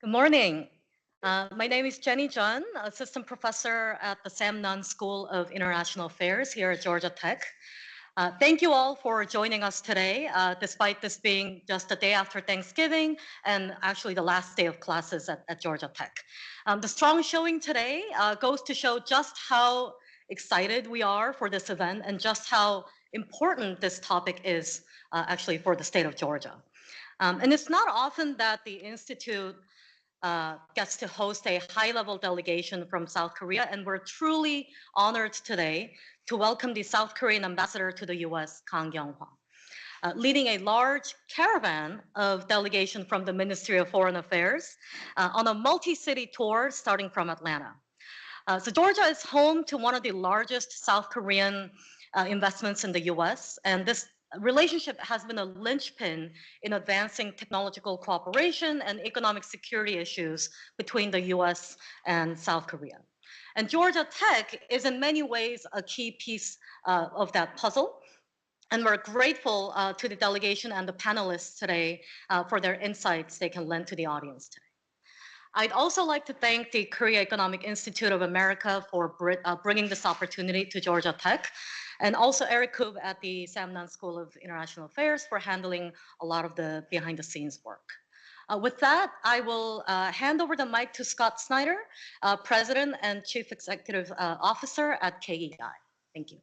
Good morning. My name is Jenny Jun, Assistant Professor at the Sam Nunn School of International Affairs here at Georgia Tech. Thank you all for joining us today, despite this being just the day after Thanksgiving and actually the last day of classes at Georgia Tech. The strong showing today goes to show just how excited we are for this event and just how important this topic is actually for the state of Georgia. And it's not often that the Institute gets to host a high-level delegation from South Korea, and we're truly honored today to welcome the South Korean ambassador to the US, Kang Kyung-wha, leading a large caravan of delegation from the Ministry of Foreign Affairs on a multi-city tour starting from Atlanta. So Georgia is home to one of the largest South Korean investments in the US, and this relationship has been a linchpin in advancing technological cooperation and economic security issues between the US and South Korea. And Georgia Tech is in many ways a key piece of that puzzle. And we're grateful to the delegation and the panelists today for their insights they can lend to the audience today. I'd also like to thank the Korea Economic Institute of America for bringing this opportunity to Georgia Tech, and also Eric Koob at the Sam Nunn School of International Affairs for handling a lot of the behind the scenes work. With that, I will hand over the mic to Scott Snyder, President and Chief Executive Officer at KEI. Thank you.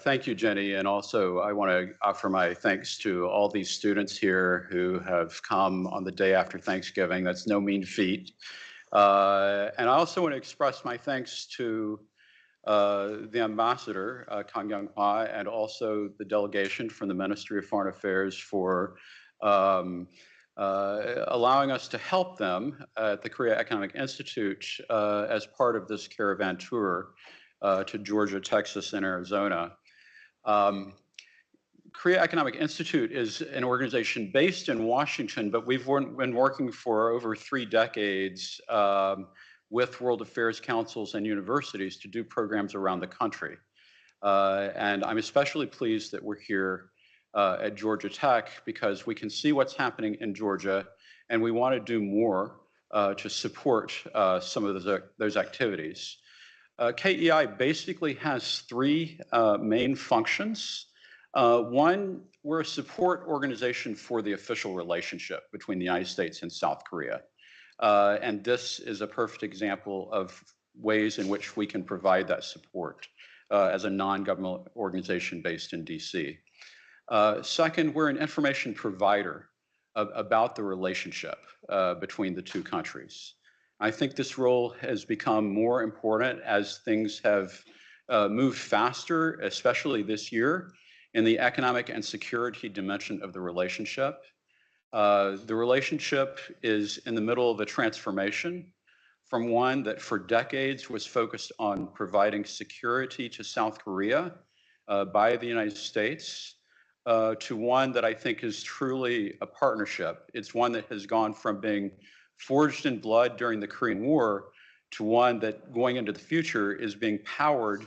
Thank you, Jenny, and also I want to offer my thanks to all these students here who have come on the day after Thanksgiving. That's no mean feat. And I also want to express my thanks to the Ambassador, Kang Kyung-wha, and also the delegation from the Ministry of Foreign Affairs for allowing us to help them at the Korea Economic Institute as part of this caravan tour to Georgia, Texas, and Arizona. Korea Economic Institute is an organization based in Washington, but we've been working for over 3 decades with World Affairs Councils and universities to do programs around the country. And I'm especially pleased that we're here at Georgia Tech because we can see what's happening in Georgia, and we want to do more to support some of those activities. KEI basically has 3 main functions. One, we're a support organization for the official relationship between the United States and South Korea. And this is a perfect example of ways in which we can provide that support as a non-government organization based in DC. Second, we're an information provider about the relationship between the 2 countries. I think this role has become more important as things have moved faster, especially this year, in the economic and security dimension of the relationship. The relationship is in the middle of a transformation from one that for decades was focused on providing security to South Korea by the United States to one that I think is truly a partnership. It's one that has gone from being forged in blood during the Korean War to one that going into the future is being powered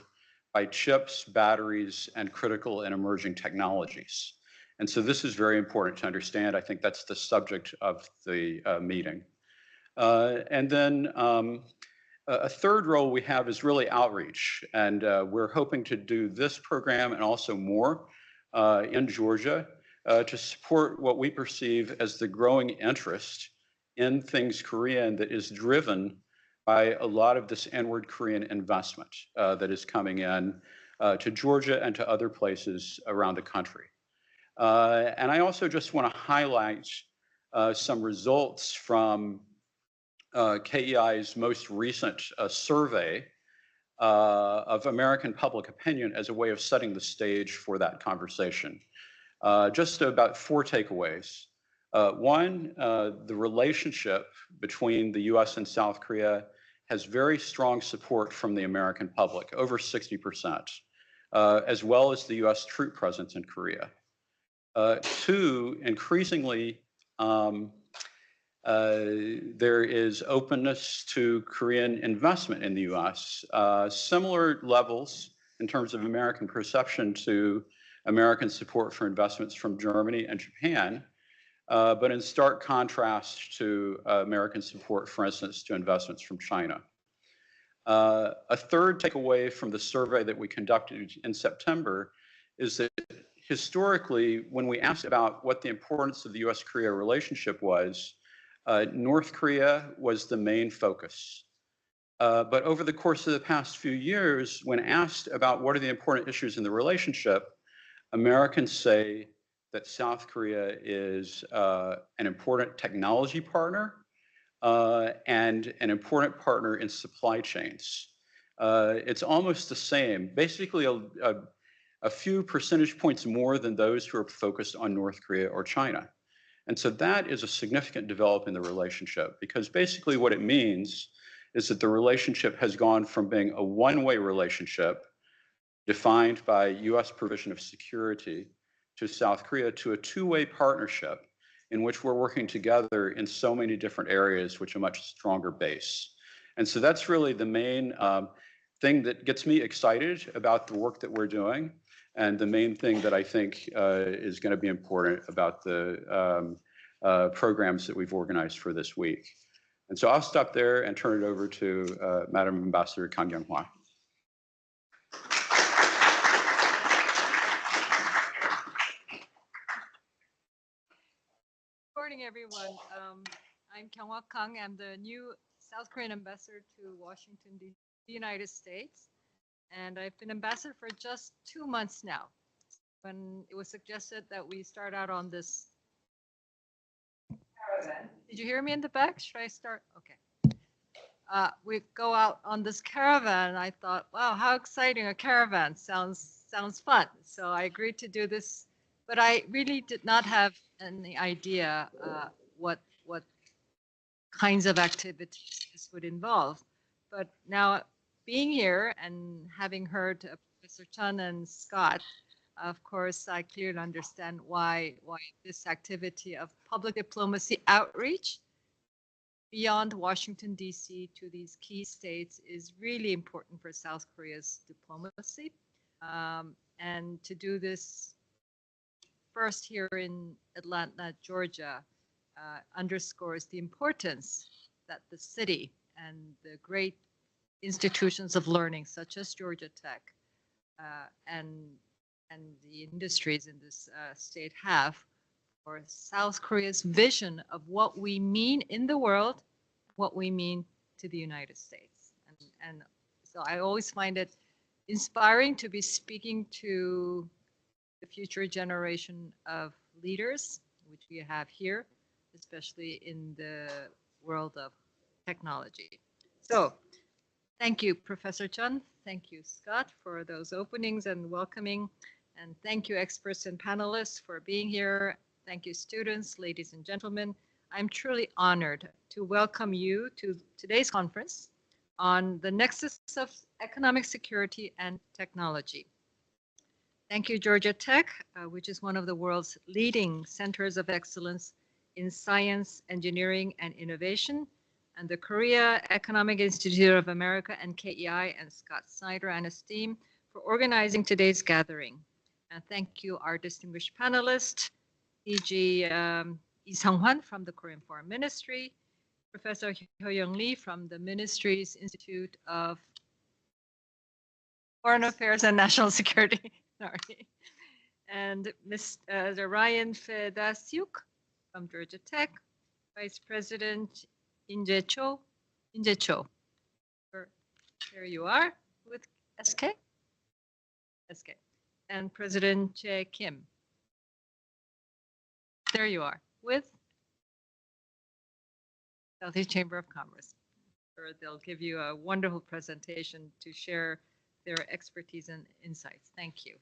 by chips, batteries, and critical and emerging technologies. And so this is very important to understand. I think that's the subject of the meeting. And then a third role we have is really outreach. And we're hoping to do this program and also more in Georgia to support what we perceive as the growing interest in things Korean that is driven by a lot of this inward Korean investment that is coming in to Georgia and to other places around the country. And I also just want to highlight some results from KEI's most recent survey of American public opinion as a way of setting the stage for that conversation. Just about 4 takeaways. One, the relationship between the US and South Korea has very strong support from the American public, over 60%, as well as the US troop presence in Korea. 2, increasingly, there is openness to Korean investment in the US, similar levels in terms of American perception to American support for investments from Germany and Japan, but in stark contrast to American support, for instance, to investments from China. A third takeaway from the survey that we conducted in September is that historically, when we asked about what the importance of the US-Korea relationship was, North Korea was the main focus. But over the course of the past few years, when asked about what are the important issues in the relationship, Americans say that South Korea is an important technology partner and an important partner in supply chains. It's almost the same, basically a few percentage points more than those who are focused on North Korea or China. And so that is a significant development in the relationship, because basically what it means is that the relationship has gone from being a one-way relationship defined by US provision of security to South Korea to a two-way partnership in which we're working together in so many different areas with a much stronger base. And so that's really the main thing that gets me excited about the work that we're doing, and the main thing that I think is going to be important about the programs that we've organized for this week. And so I'll stop there and turn it over to Madam Ambassador Kang Kyung-wha. Good morning, everyone. I'm Kyung-wha Kang. I'm the new South Korean ambassador to Washington, D.C., the United States. And I've been ambassador for just 2 months now. When it was suggested that we start out on this caravan. Did you hear me in the back? Should I start? Okay. We go out on this caravan. I thought, wow, how exciting, a caravan. Sounds fun. So I agreed to do this, but I really did not have any idea what kinds of activities this would involve. But now being here and having heard Professor Chun and Scott, of course, I clearly understand why this activity of public diplomacy outreach beyond Washington, D.C. to these key states is really important for South Korea's diplomacy. And to do this first here in Atlanta, Georgia, underscores the importance that the city and the great institutions of learning, such as Georgia Tech, and the industries in this state have for South Korea's vision of what we mean in the world, what we mean to the United States. And so I always find it inspiring to be speaking to the future generation of leaders, which we have here, especially in the world of technology. So thank you, Professor Chun. Thank you, Scott, for those openings and welcoming. And thank you, experts and panelists, for being here. Thank you, students, ladies and gentlemen. I'm truly honored to welcome you to today's conference on the Nexus of Economic Security and Technology. Thank you, Georgia Tech, which is one of the world's leading centers of excellence in science, engineering, and innovation, and the Korea Economic Institute of America and KEI, and Scott Snyder and his team for organizing today's gathering. And thank you, our distinguished panelists, E.G. Lee Sung-hwan from the Korean Foreign Ministry, Professor Hyo-young Lee from the Ministry's Institute of Foreign Affairs and National Security, sorry, and Mr. Ryan Fedasiuk from Georgia Tech, Vice President Inje Cho, there you are with SK, and President Jae Kim. There you are with Southeast Chamber of Commerce. Sure, they'll give you a wonderful presentation to share their expertise and insights. Thank you.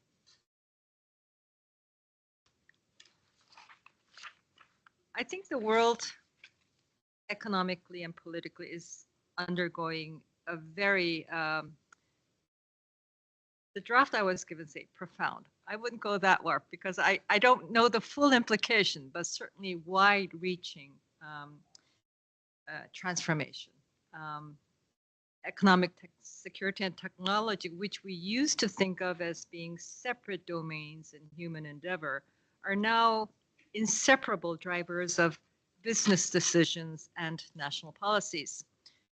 I think the world economically and politically is undergoing a very, the draft I was given say profound. I wouldn't go that far because I don't know the full implication, but certainly wide-reaching transformation. security and technology, which we used to think of as being separate domains in human endeavor, are now inseparable drivers of business decisions and national policies.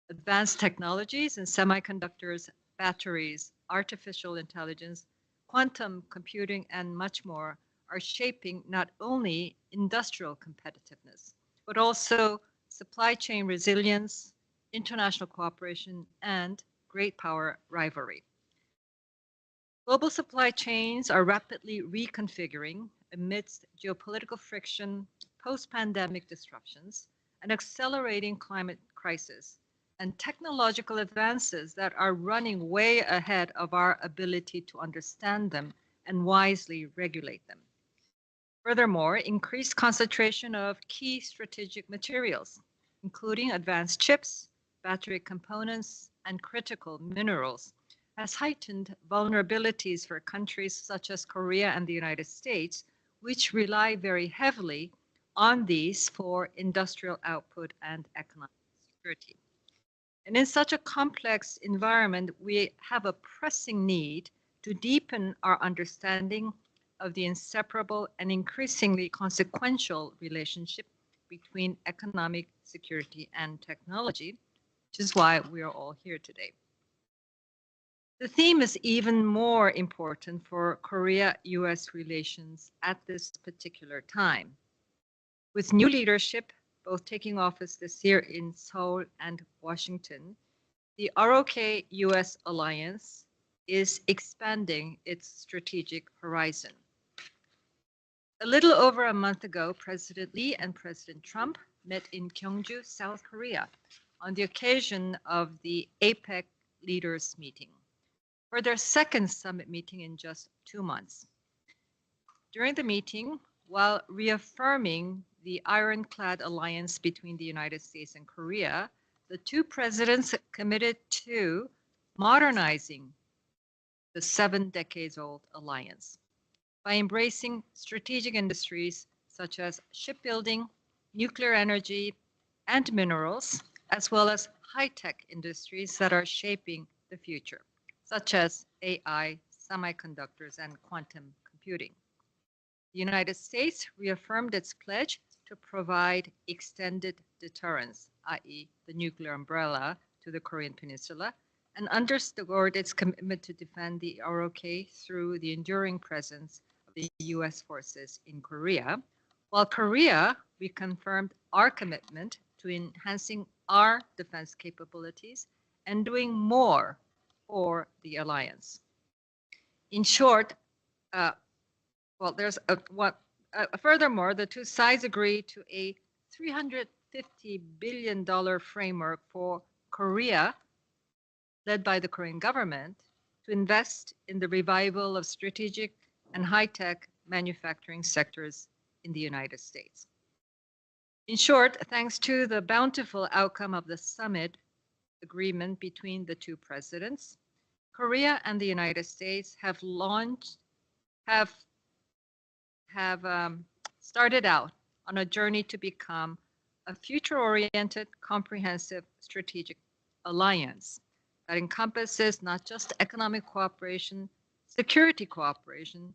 Advanced technologies in semiconductors, batteries, artificial intelligence, quantum computing, and much more are shaping not only industrial competitiveness, but also supply chain resilience, international cooperation, and great power rivalry. Global supply chains are rapidly reconfiguring amidst geopolitical friction, post-pandemic disruptions, and accelerating climate crisis, and technological advances that are running way ahead of our ability to understand them and wisely regulate them. Furthermore, increased concentration of key strategic materials, including advanced chips, battery components, and critical minerals, has heightened vulnerabilities for countries such as Korea and the United States, which rely very heavily on these for industrial output and economic security. And in such a complex environment, we have a pressing need to deepen our understanding of the inseparable and increasingly consequential relationship between economic security and technology, which is why we are all here today. The theme is even more important for Korea-US relations at this particular time. With new leadership, both taking office this year in Seoul and Washington, the ROK-US alliance is expanding its strategic horizon. A little over a month ago, President Lee and President Trump met in Gyeongju, South Korea, on the occasion of the APEC leaders meeting, for their second summit meeting in just 2 months. During the meeting, while reaffirming the ironclad alliance between the United States and Korea, the two presidents committed to modernizing the 7 decades-old alliance by embracing strategic industries such as shipbuilding, nuclear energy, and minerals, as well as high-tech industries that are shaping the future, such as AI, semiconductors, and quantum computing. The United States reaffirmed its pledge to provide extended deterrence, i.e. the nuclear umbrella, to the Korean Peninsula, and underscored its commitment to defend the ROK through the enduring presence of the U.S. forces in Korea, while Korea reconfirmed our commitment to enhancing our defense capabilities and doing more for the alliance. In short, furthermore, the two sides agreed to a $350 billion framework for Korea, led by the Korean government, to invest in the revival of strategic and high-tech manufacturing sectors in the United States. In short, thanks to the bountiful outcome of the summit agreement between the two presidents, Korea and the United States have started out on a journey to become a future-oriented, comprehensive strategic alliance that encompasses not just economic cooperation, security cooperation,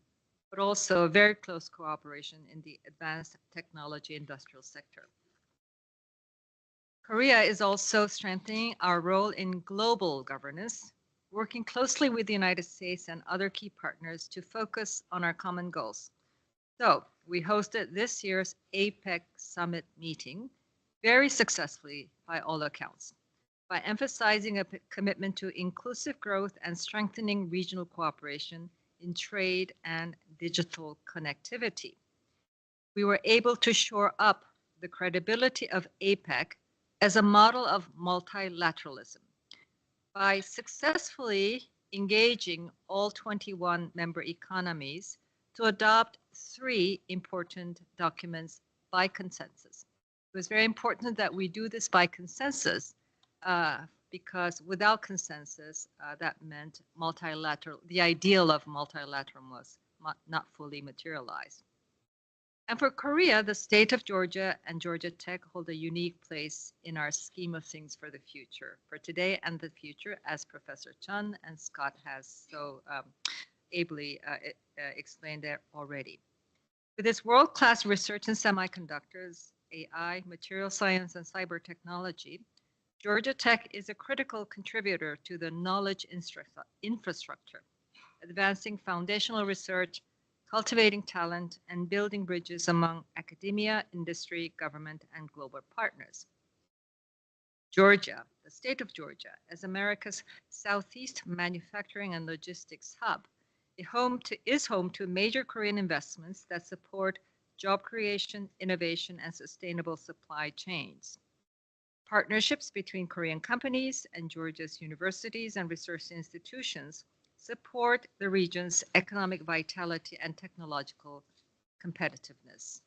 but also very close cooperation in the advanced technology industrial sector. Korea is also strengthening our role in global governance, working closely with the United States and other key partners to focus on our common goals. So we hosted this year's APEC summit meeting very successfully by all accounts, by emphasizing a commitment to inclusive growth and strengthening regional cooperation in trade and digital connectivity. We were able to shore up the credibility of APEC as a model of multilateralism by successfully engaging all 21 member economies to adopt 3 important documents by consensus. It was very important that we do this by consensus because without consensus, that meant the ideal of multilateralism was not fully materialized. And for Korea, the state of Georgia and Georgia Tech hold a unique place in our scheme of things for the future, for today and the future, as Professor Chun and Scott has so ably explained there already. With its world-class research in semiconductors, AI, material science, and cyber technology, Georgia Tech is a critical contributor to the knowledge infrastructure, advancing foundational research, cultivating talent, and building bridges among academia, industry, government, and global partners. Georgia, the state of Georgia, as America's southeast manufacturing and logistics hub, is home to major Korean investments that support job creation, innovation, and sustainable supply chains. Partnerships between Korean companies and Georgia's universities and research institutions support the region's economic vitality and technological competitiveness.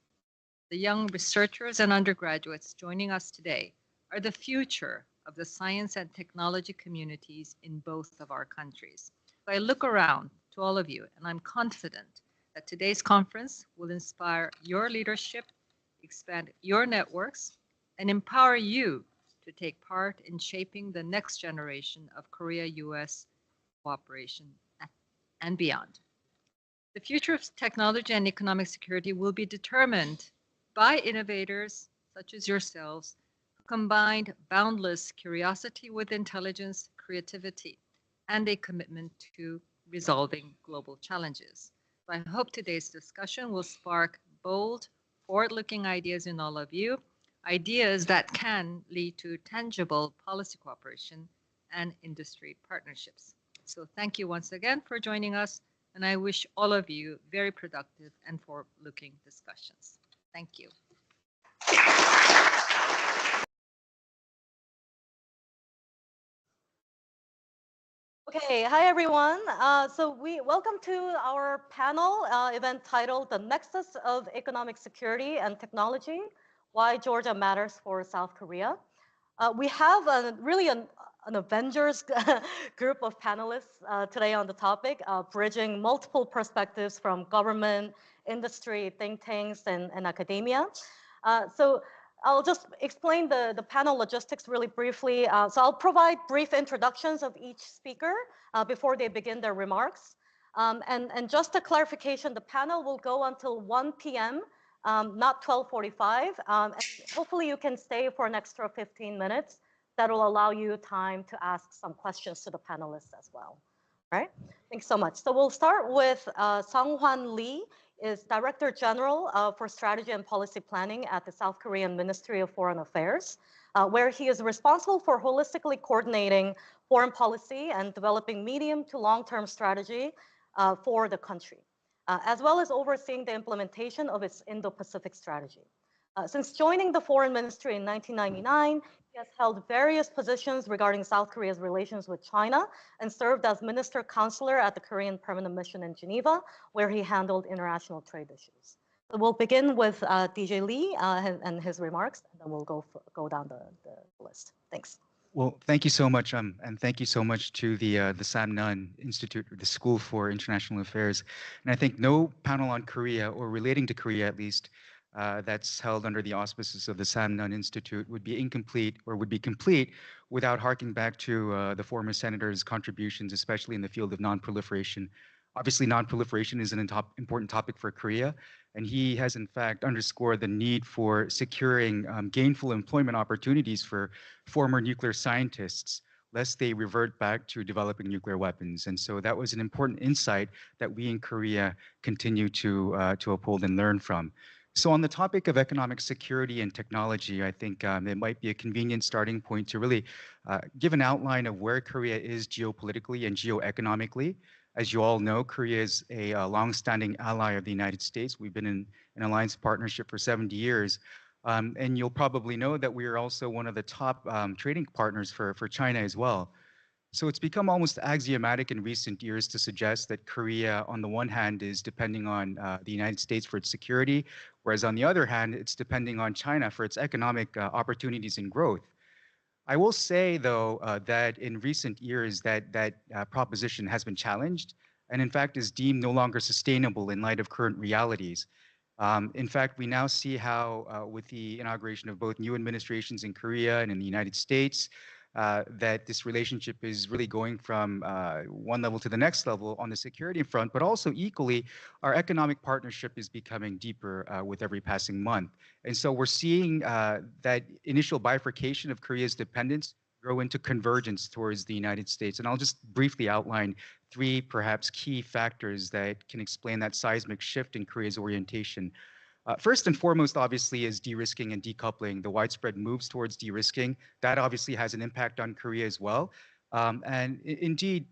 The young researchers and undergraduates joining us today are the future of the science and technology communities in both of our countries. So I look around to all of you, and I'm confident that today's conference will inspire your leadership, expand your networks, and empower you to take part in shaping the next generation of Korea-US cooperation and beyond. The future of technology and economic security will be determined by innovators such as yourselves who combined boundless curiosity with intelligence, creativity, and a commitment to resolving global challenges. So I hope today's discussion will spark bold, forward-looking ideas in all of you, ideas that can lead to tangible policy cooperation and industry partnerships. So thank you once again for joining us, and I wish all of you very productive and forward-looking discussions. Thank you. Okay, hi everyone. Welcome to our panel event titled The Nexus of Economic Security and Technology, Why Georgia Matters for South Korea. We have an Avengers group of panelists today on the topic, bridging multiple perspectives from government, industry, think tanks, and academia. So I'll just explain the panel logistics really briefly. So I'll provide brief introductions of each speaker before they begin their remarks. And just a clarification, the panel will go until 1 p.m., not 12:45. And hopefully you can stay for an extra 15 minutes. That will allow you time to ask some questions to the panelists as well. All right, thanks so much. So we'll start with Sung-Hwan Lee, is Director General for Strategy and Policy Planning at the South Korean Ministry of Foreign Affairs, where he is responsible for holistically coordinating foreign policy and developing medium to long-term strategy for the country, as well as overseeing the implementation of its Indo-Pacific strategy. Since joining the Foreign Ministry in 1999, he has held various positions regarding South Korea's relations with China and served as Minister Counselor at the Korean Permanent Mission in Geneva, where he handled international trade issues. So we'll begin with DJ Lee and his remarks, and then we'll go down the list. Thanks. Well, thank you so much, and thank you so much to the Sam Nunn Institute, or the School for International Affairs. And I think no panel on Korea, or relating to Korea at least, that's held under the auspices of the Sam Nunn Institute would be incomplete, or would be complete, without harking back to the former senator's contributions, especially in the field of non-proliferation. Obviously, non-proliferation is an important topic for Korea, and he has in fact underscored the need for securing gainful employment opportunities for former nuclear scientists, lest they revert back to developing nuclear weapons. And so that was an important insight that we in Korea continue to uphold and learn from. So on the topic of economic security and technology, I think it might be a convenient starting point to really give an outline of where Korea is geopolitically and geoeconomically. As you all know, Korea is a longstanding ally of the United States. We've been in an alliance partnership for 70 years. And you'll probably know that we are also one of the top trading partners for China as well. So it's become almost axiomatic in recent years to suggest that Korea, on the one hand, is depending on the United States for its security, whereas on the other hand, it's depending on China for its economic opportunities and growth. I will say, though, that in recent years that proposition has been challenged and in fact is deemed no longer sustainable in light of current realities. In fact, we now see how, with the inauguration of both new administrations in Korea and in the United States, that this relationship is really going from one level to the next level on the security front, but also equally, our economic partnership is becoming deeper with every passing month. And so we're seeing that initial bifurcation of Korea's dependence grow into convergence towards the United States. And I'll just briefly outline three perhaps key factors that can explain that seismic shift in Korea's orientation. First and foremost, obviously, is de-risking and decoupling. The widespread moves towards de-risking, that obviously has an impact on Korea as well. Indeed,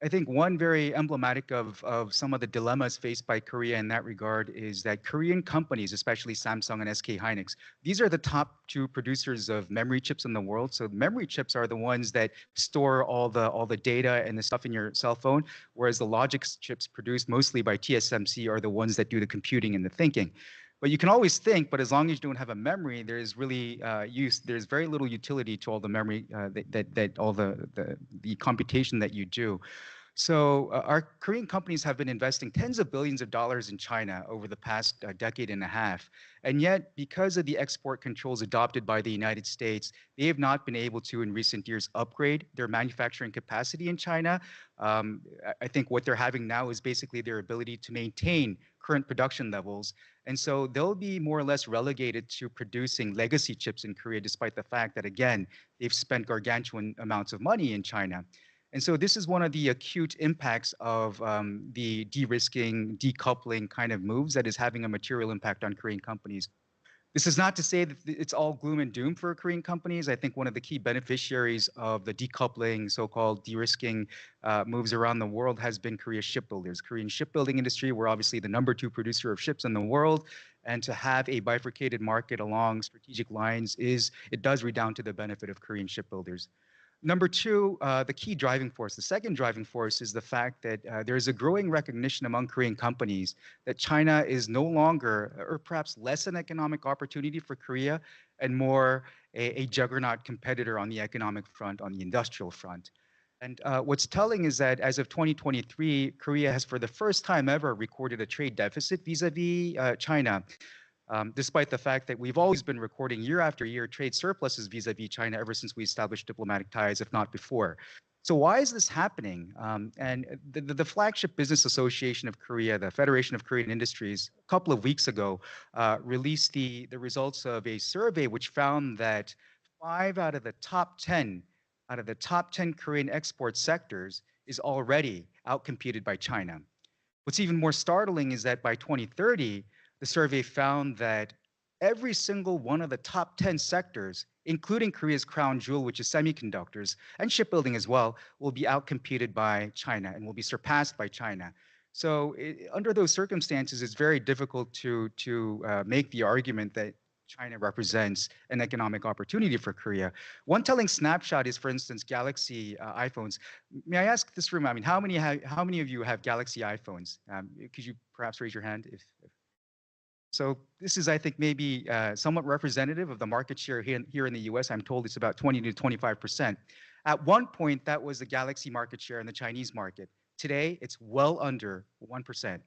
I think one very emblematic of some of the dilemmas faced by Korea in that regard is that Korean companies, especially Samsung and SK Hynix, these are the top two producers of memory chips in the world. So memory chips are the ones that store all the data and the stuff in your cell phone, whereas the logic chips produced mostly by TSMC are the ones that do the computing and the thinking. But you can always think, but as long as you don't have a memory, there's really there's very little utility to all the memory that all the computation that you do. So our Korean companies have been investing tens of billions of dollars in China over the past decade and a half. And yet, because of the export controls adopted by the United States, they have not been able to, in recent years, upgrade their manufacturing capacity in China. I think what they're having now is basically their ability to maintain current production levels. And so they'll be more or less relegated to producing legacy chips in Korea, despite the fact that, again, they've spent gargantuan amounts of money in China. And so this is one of the acute impacts of the de-risking, decoupling kind of moves that is having a material impact on Korean companies. This is not to say that it's all gloom and doom for Korean companies. I think one of the key beneficiaries of the decoupling, so-called de-risking moves around the world has been Korea's shipbuilders. Korean shipbuilding industry, we're obviously the #2 producer of ships in the world. And to have a bifurcated market along strategic lines it does redound to the benefit of Korean shipbuilders. Number two, the key driving force, the second driving force is the fact that there is a growing recognition among Korean companies that China is no longer, or perhaps less an economic opportunity for Korea and more a juggernaut competitor on the economic front, on the industrial front. And what's telling is that as of 2023, Korea has for the first time ever recorded a trade deficit vis-a-vis China. Despite the fact that we've always been recording year after year trade surpluses vis-a-vis China ever since we established diplomatic ties, if not before. So why is this happening? And the flagship business association of Korea, the Federation of Korean Industries, a couple of weeks ago, released the results of a survey which found that 5 out of the top 10 Korean export sectors is already outcompeted by China. What's even more startling is that by 2030, the survey found that every single one of the top 10 sectors, including Korea's crown jewel, which is semiconductors, and shipbuilding as well, will be outcompeted by China and will be surpassed by China. So under those circumstances, it's very difficult to make the argument that China represents an economic opportunity for Korea. One telling snapshot is, for instance, Galaxy iPhones. May I ask this room, I mean, how many of you have Galaxy iPhones? Could you perhaps raise your hand if so this is, I think, maybe somewhat representative of the market share here in the US. I'm told it's about 20 to 25%. At one point, that was the Galaxy market share in the Chinese market. Today, it's well under 1%.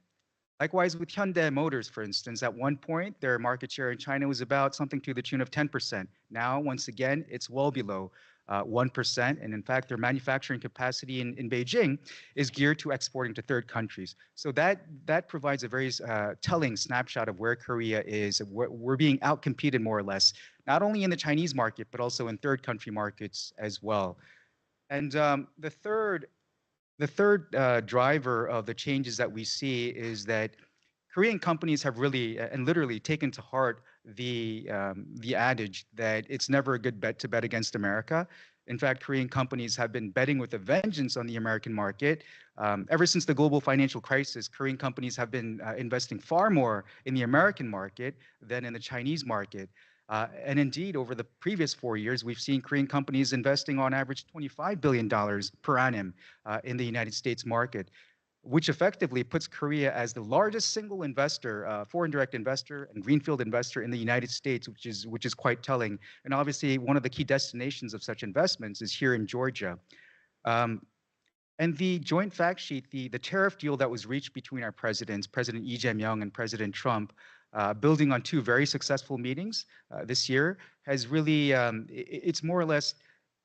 Likewise with Hyundai Motors, for instance, at one point, their market share in China was about something to the tune of 10%. Now, once again, it's well below 1%. And in fact, their manufacturing capacity in Beijing is geared to exporting to third countries. So that provides a very telling snapshot of where Korea is. We're being outcompeted more or less, not only in the Chinese market, but also in third country markets as well. And the third driver of the changes that we see is that Korean companies have really and literally taken to heart the adage that it's never a good bet to bet against America. In fact, Korean companies have been betting with a vengeance on the American market. Ever since the global financial crisis, Korean companies have been investing far more in the American market than in the Chinese market. And indeed, over the previous 4 years, we've seen Korean companies investing on average $25 billion per annum in the United States market, which effectively puts Korea as the largest single investor, foreign direct investor and greenfield investor in the United States, which is quite telling. And obviously, one of the key destinations of such investments is here in Georgia. And the joint fact sheet, the tariff deal that was reached between our presidents, President Lee Jae-myung and President Trump, building on two very successful meetings this year, has really, it's more or less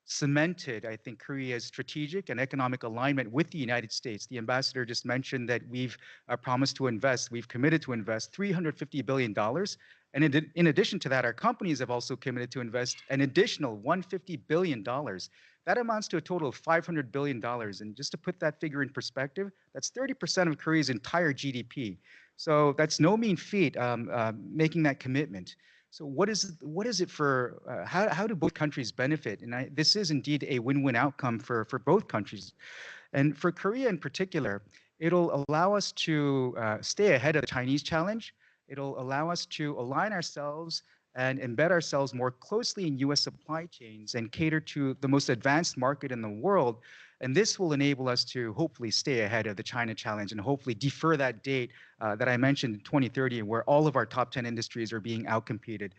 cemented, I think, Korea's strategic and economic alignment with the United States. The ambassador just mentioned that we've promised to invest, we've committed to invest $350 billion. And in addition to that, our companies have also committed to invest an additional $150 billion. That amounts to a total of $500 billion. And just to put that figure in perspective, that's 30% of Korea's entire GDP. So that's no mean feat, making that commitment. So what is it for, how do both countries benefit? And this is indeed a win-win outcome for both countries. And for Korea in particular, it'll allow us to stay ahead of the Chinese challenge. It'll allow us to align ourselves and embed ourselves more closely in US supply chains and cater to the most advanced market in the world. And this will enable us to hopefully stay ahead of the China challenge and hopefully defer that date that I mentioned in 2030, where all of our top 10 industries are being outcompeted.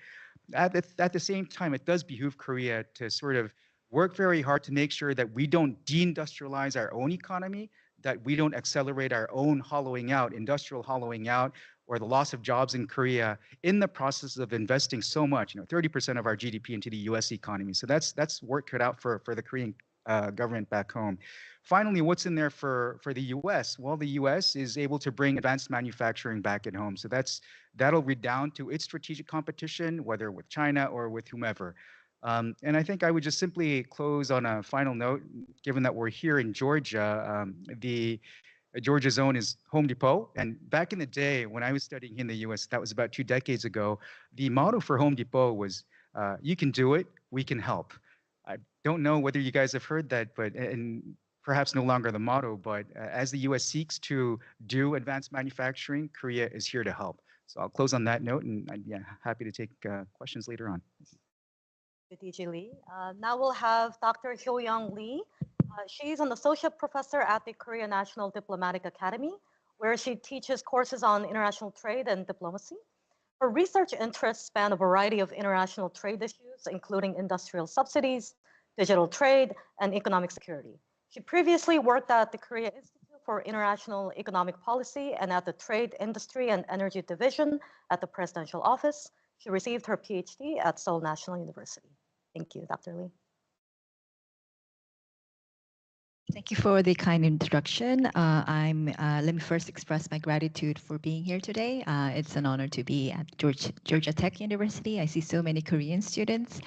At the same time, it does behoove Korea to sort of work very hard to make sure that we don't deindustrialize our own economy, that we don't accelerate our own hollowing out, industrial hollowing out, or the loss of jobs in Korea in the process of investing so much, 30% of our GDP into the US economy. So that's work cut out for the Korean government back home. Finally, what's in there for the US? Well, the US is able to bring advanced manufacturing back at home. So that'll redound to its strategic competition, whether with China or with whomever. And I think I would just simply close on a final note, given that we're here in Georgia. The Georgia zone is Home Depot. And back in the day when I was studying in the US, that was about 2 decades ago, the motto for Home Depot was, you can do it, we can help. I don't know whether you guys have heard that, but and perhaps no longer the motto, but as the US seeks to do advanced manufacturing, Korea is here to help. So I'll close on that note, and I'm happy to take questions later on. DJ Lee. Now we'll have Dr. Hyo-young Lee. She's an associate professor at the Korea National Diplomatic Academy, where she teaches courses on international trade and diplomacy. Her research interests span a variety of international trade issues, including industrial subsidies, digital trade, and economic security. She previously worked at the Korea Institute for International Economic Policy and at the Trade, Industry, and Energy Division at the Presidential Office. She received her PhD at Seoul National University. Thank you, Dr. Lee. Thank you for the kind introduction. Let me first express my gratitude for being here today. It's an honor to be at Georgia Tech University. I see so many Korean students,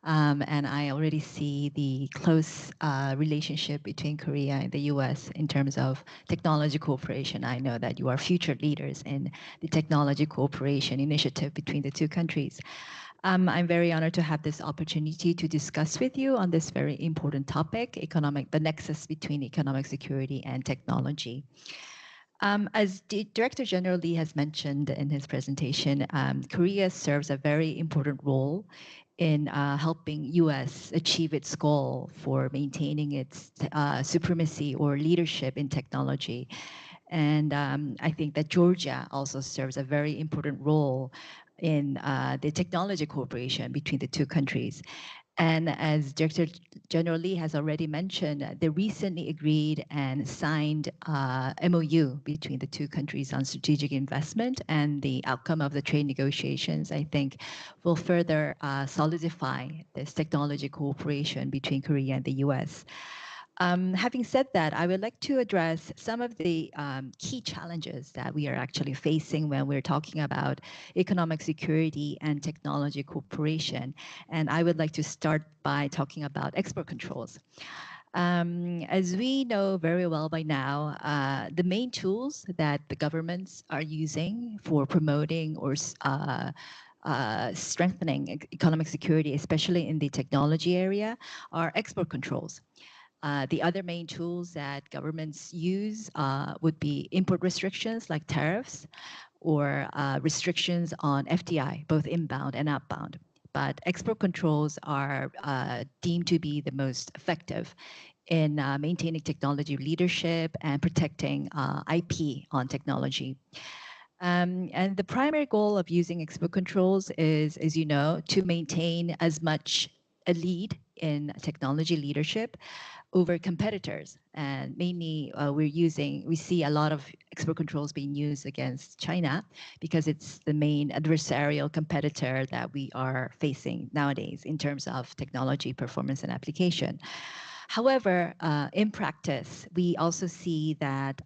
and I already see the close relationship between Korea and the US in terms of technology cooperation. I know that you are future leaders in the technology cooperation initiative between the two countries. I'm very honored to have this opportunity to discuss with you on this very important topic, the nexus between economic security and technology. As Director General Lee has mentioned in his presentation, Korea serves a very important role in helping US achieve its goal for maintaining its supremacy or leadership in technology. And I think that Georgia also serves a very important role in the technology cooperation between the two countries. And as Director General Lee has already mentioned, the recently agreed and signed MOU between the two countries on strategic investment and the outcome of the trade negotiations, I think, will further solidify this technology cooperation between Korea and the US. Having said that, I would like to address some of the key challenges that we are actually facing when we're talking about economic security and technology cooperation. And I would like to start by talking about export controls. As we know very well by now, the main tools that the governments are using for promoting or strengthening economic security, especially in the technology area, are export controls. The other main tools that governments use would be import restrictions like tariffs or restrictions on FDI, both inbound and outbound. But export controls are deemed to be the most effective in maintaining technology leadership and protecting IP on technology. And the primary goal of using export controls is, as you know, to maintain as much a lead in technology leadership over competitors. And mainly we see a lot of export controls being used against China because it's the main adversarial competitor that we are facing nowadays in terms of technology, performance, and application. However, in practice, we also see that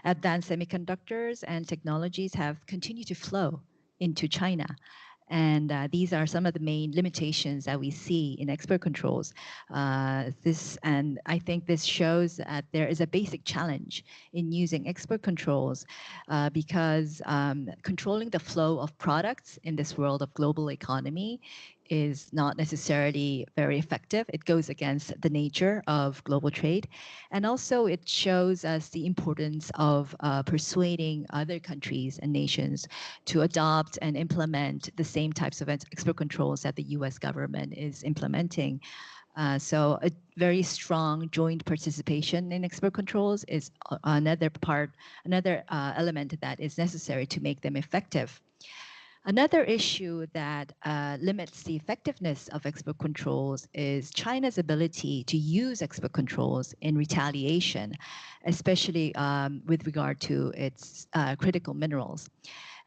advanced semiconductors and technologies have continued to flow into China. And these are some of the main limitations that we see in export controls. And I think this shows that there is a basic challenge in using export controls because controlling the flow of products in this world of global economy is not necessarily very effective. It goes against the nature of global trade. And also it shows us the importance of persuading other countries and nations to adopt and implement the same types of export controls that the US government is implementing. So a very strong joint participation in export controls is another element that is necessary to make them effective. Another issue that limits the effectiveness of export controls is China's ability to use export controls in retaliation, especially with regard to its critical minerals.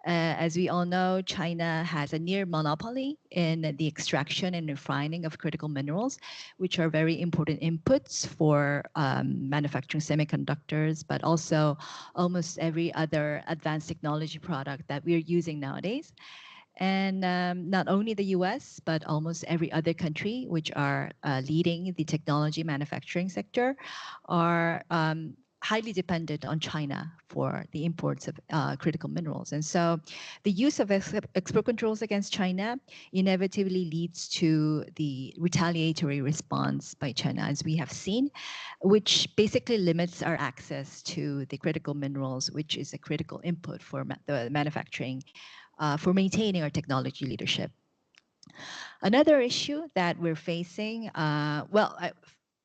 As we all know, China has a near monopoly in the extraction and refining of critical minerals, which are very important inputs for manufacturing semiconductors, but also almost every other advanced technology product that we're using nowadays. And not only the US, but almost every other country which are leading the technology manufacturing sector are highly dependent on China for the imports of critical minerals. And so the use of export controls against China inevitably leads to the retaliatory response by China, as we have seen, which basically limits our access to the critical minerals, which is a critical input for the manufacturing for maintaining our technology leadership. Another issue that we're facing,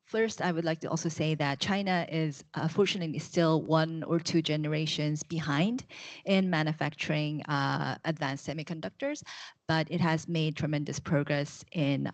first, I would like to also say that China is fortunately still 1 or 2 generations behind in manufacturing advanced semiconductors, but it has made tremendous progress in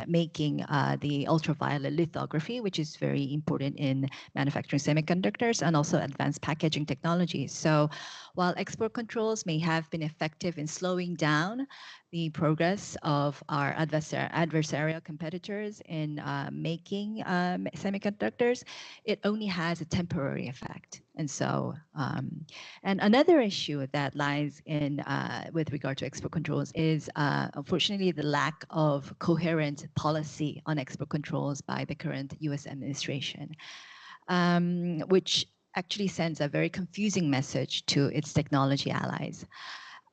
making the ultraviolet lithography, which is very important in manufacturing semiconductors, and also advanced packaging technologies. So while export controls may have been effective in slowing down the progress of our adversarial competitors in making semiconductors, it only has a temporary effect. And so, and another issue that lies in with regard to export controls is unfortunately the lack of coherent policy on export controls by the current US administration, which actually sends a very confusing message to its technology allies.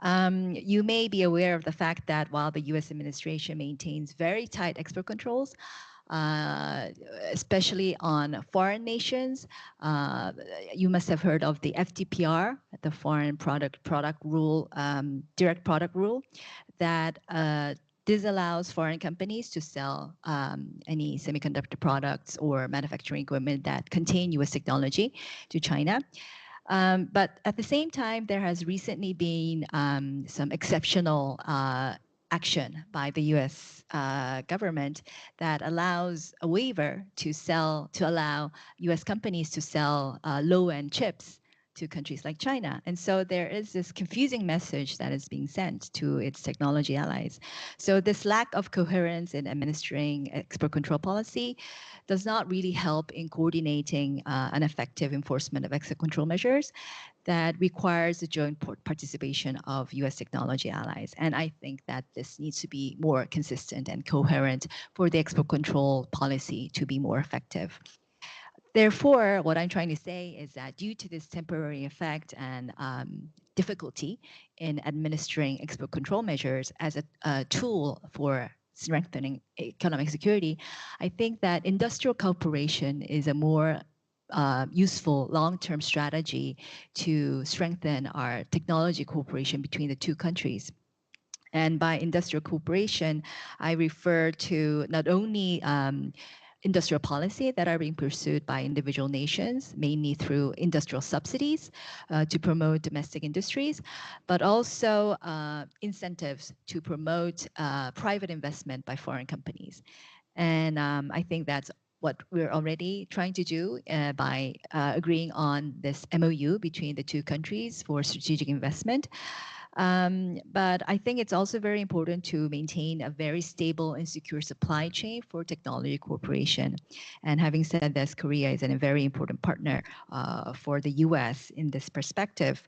You may be aware of the fact that while the US administration maintains very tight export controls, especially on foreign nations, you must have heard of the FDPR, the Foreign Product Rule, Direct Product Rule, that disallows foreign companies to sell any semiconductor products or manufacturing equipment that contain US technology to China. But at the same time, there has recently been some exceptional action by the US government that allows a waiver to allow US companies to sell low-end chips to countries like China. And so there is this confusing message that is being sent to its technology allies. So this lack of coherence in administering export control policy does not really help in coordinating an effective enforcement of export control measures that requires the joint participation of US technology allies. And I think that this needs to be more consistent and coherent for the export control policy to be more effective. Therefore, what I'm trying to say is that due to this temporary effect and difficulty in administering export control measures as a tool for strengthening economic security, I think that industrial cooperation is a more useful long-term strategy to strengthen our technology cooperation between the two countries. And by industrial cooperation, I refer to not only industrial policy that are being pursued by individual nations, mainly through industrial subsidies to promote domestic industries, but also incentives to promote private investment by foreign companies. And I think that's what we're already trying to do by agreeing on this MOU between the two countries for strategic investment. But I think it's also very important to maintain a very stable and secure supply chain for technology cooperation. And having said this, Korea is a very important partner for the US in this perspective.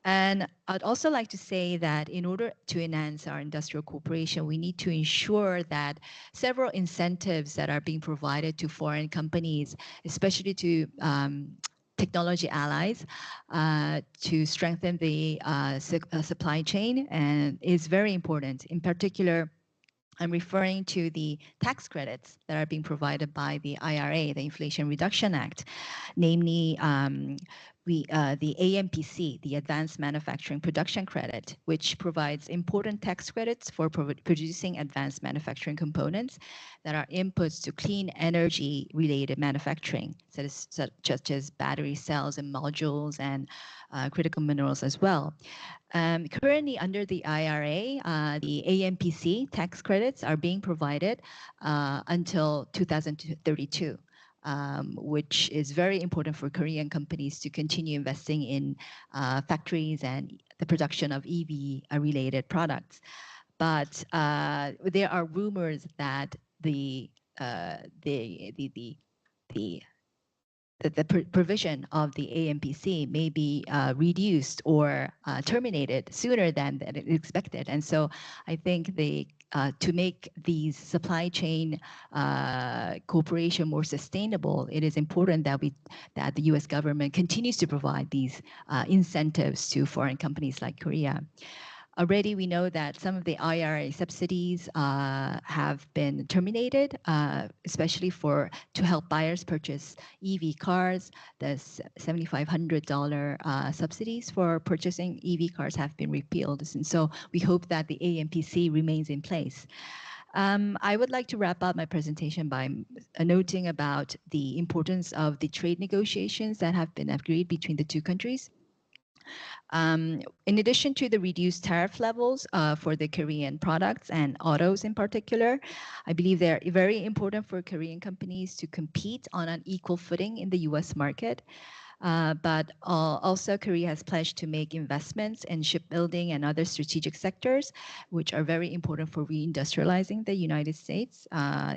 And I'd also like to say that in order to enhance our industrial cooperation, we need to ensure that several incentives that are being provided to foreign companies, especially to technology allies, to strengthen the supply chain, and is very important. In particular, I'm referring to the tax credits that are being provided by the IRA, the Inflation Reduction Act, namely the AMPC, the Advanced Manufacturing Production Credit, which provides important tax credits for producing advanced manufacturing components that are inputs to clean energy related manufacturing, such as battery cells and modules and critical minerals as well. Currently under the IRA, the AMPC tax credits are being provided until 2032. Which is very important for Korean companies to continue investing in factories and the production of EV-related products. But there are rumors that the provision of the AMPC may be reduced or terminated sooner than expected. And so I think to make these supply chain cooperation more sustainable, it is important that the US government continues to provide these incentives to foreign companies like Korea. Already we know that some of the IRA subsidies have been terminated, especially to help buyers purchase EV cars. The $7,500 subsidies for purchasing EV cars have been repealed. And so we hope that the AMPC remains in place. I would like to wrap up my presentation by noting about the importance of the trade negotiations that have been agreed between the two countries. In addition to the reduced tariff levels for the Korean products and autos in particular, I believe they're very important for Korean companies to compete on an equal footing in the US market. But also Korea has pledged to make investments in shipbuilding and other strategic sectors, which are very important for reindustrializing the United States,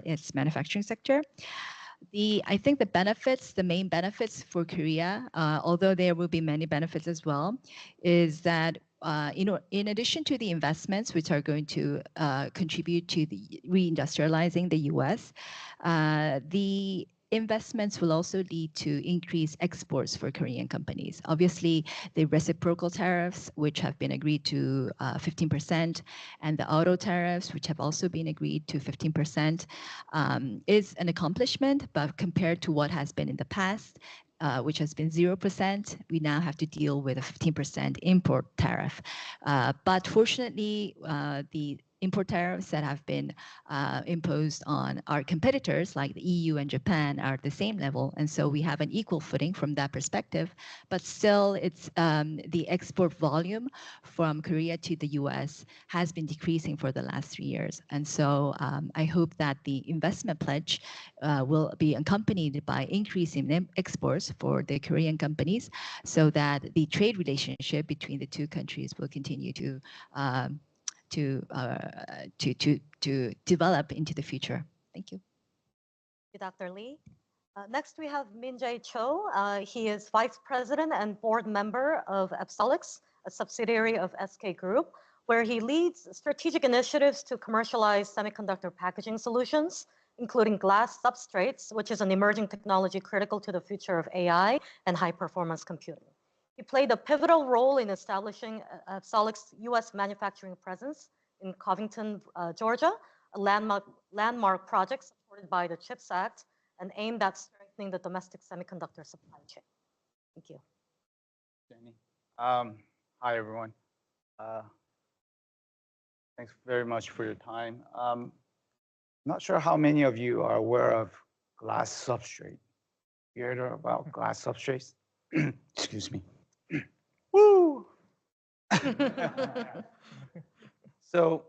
its manufacturing sector. I think the main benefits for Korea, although there will be many benefits as well, is that in addition to the investments which are going to contribute to the reindustrializing the US, the investments will also lead to increased exports for Korean companies. Obviously, the reciprocal tariffs, which have been agreed to 15%, and the auto tariffs, which have also been agreed to 15%, is an accomplishment, but compared to what has been in the past, which has been 0%, we now have to deal with a 15% import tariff. But fortunately, the import tariffs that have been imposed on our competitors like the EU and Japan are at the same level. And so we have an equal footing from that perspective. But still, it's the export volume from Korea to the US has been decreasing for the last 3 years. And so I hope that the investment pledge will be accompanied by increasing exports for the Korean companies so that the trade relationship between the two countries will continue to develop into the future. Thank you. Thank you, Dr. Lee. Next, we have Min-jae Cho. He is Vice President and Board Member of Epsolix, a subsidiary of SK Group, where he leads strategic initiatives to commercialize semiconductor packaging solutions, including glass substrates, which is an emerging technology critical to the future of AI and high-performance computing. He played a pivotal role in establishing Epsolix's US manufacturing presence in Covington, Georgia, a landmark project supported by the CHIPS Act and aimed at strengthening the domestic semiconductor supply chain. Thank you. Jenny. Hi, everyone. Thanks very much for your time. I'm not sure how many of you are aware of glass substrate. You heard about glass substrates? Excuse me. Woo! So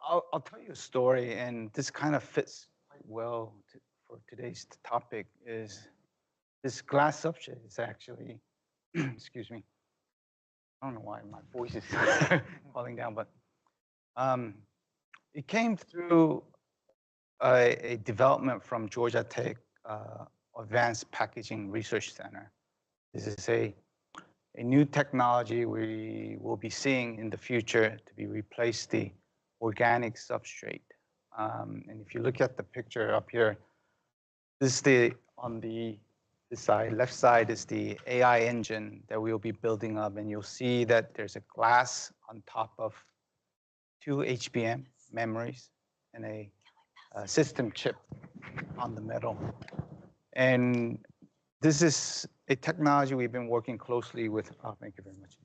I'll tell you a story, and this kind of fits quite well for today's topic. Is this glass substrate is actually, excuse me, I don't know why my voice is falling down, but it came through a development from Georgia Tech Advanced Packaging Research Center. This is a new technology we will be seeing in the future to be replace the organic substrate. And if you look at the picture up here, this is on this side, left side is the AI engine that we'll be building up, and you'll see that there's a glass on top of 2 HBM memories and a system chip on the middle. And this is a technology we've been working closely with. Oh, thank you very much.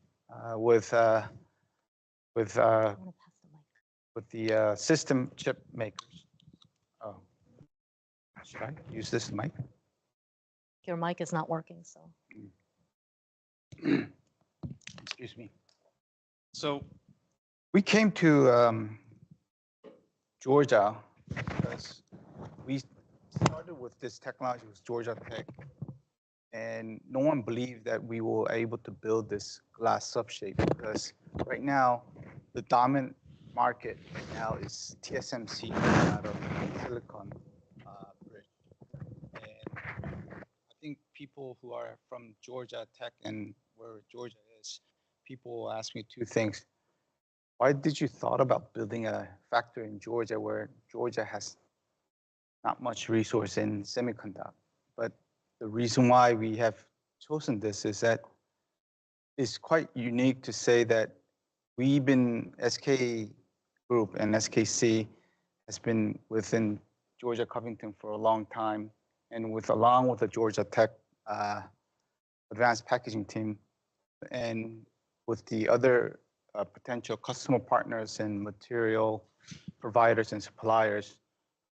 With the system chip makers. Oh, should I use this mic? Your mic is not working, so. Excuse me. So we came to Georgia because we started with this technology with Georgia Tech, and no one believed that we were able to build this glass substrate because right now the dominant market right now is TSMC out of Silicon Bridge. And I think people who are from Georgia Tech and where Georgia is, people will ask me two things. Why did you thought about building a factory in Georgia where Georgia has not much resource in semiconductor? But the reason why we have chosen this is that it's quite unique to say that we've been, SK Group and SKC has been within Georgia Covington for a long time, and along with the Georgia Tech advanced packaging team, and with the other potential customer partners and material providers and suppliers,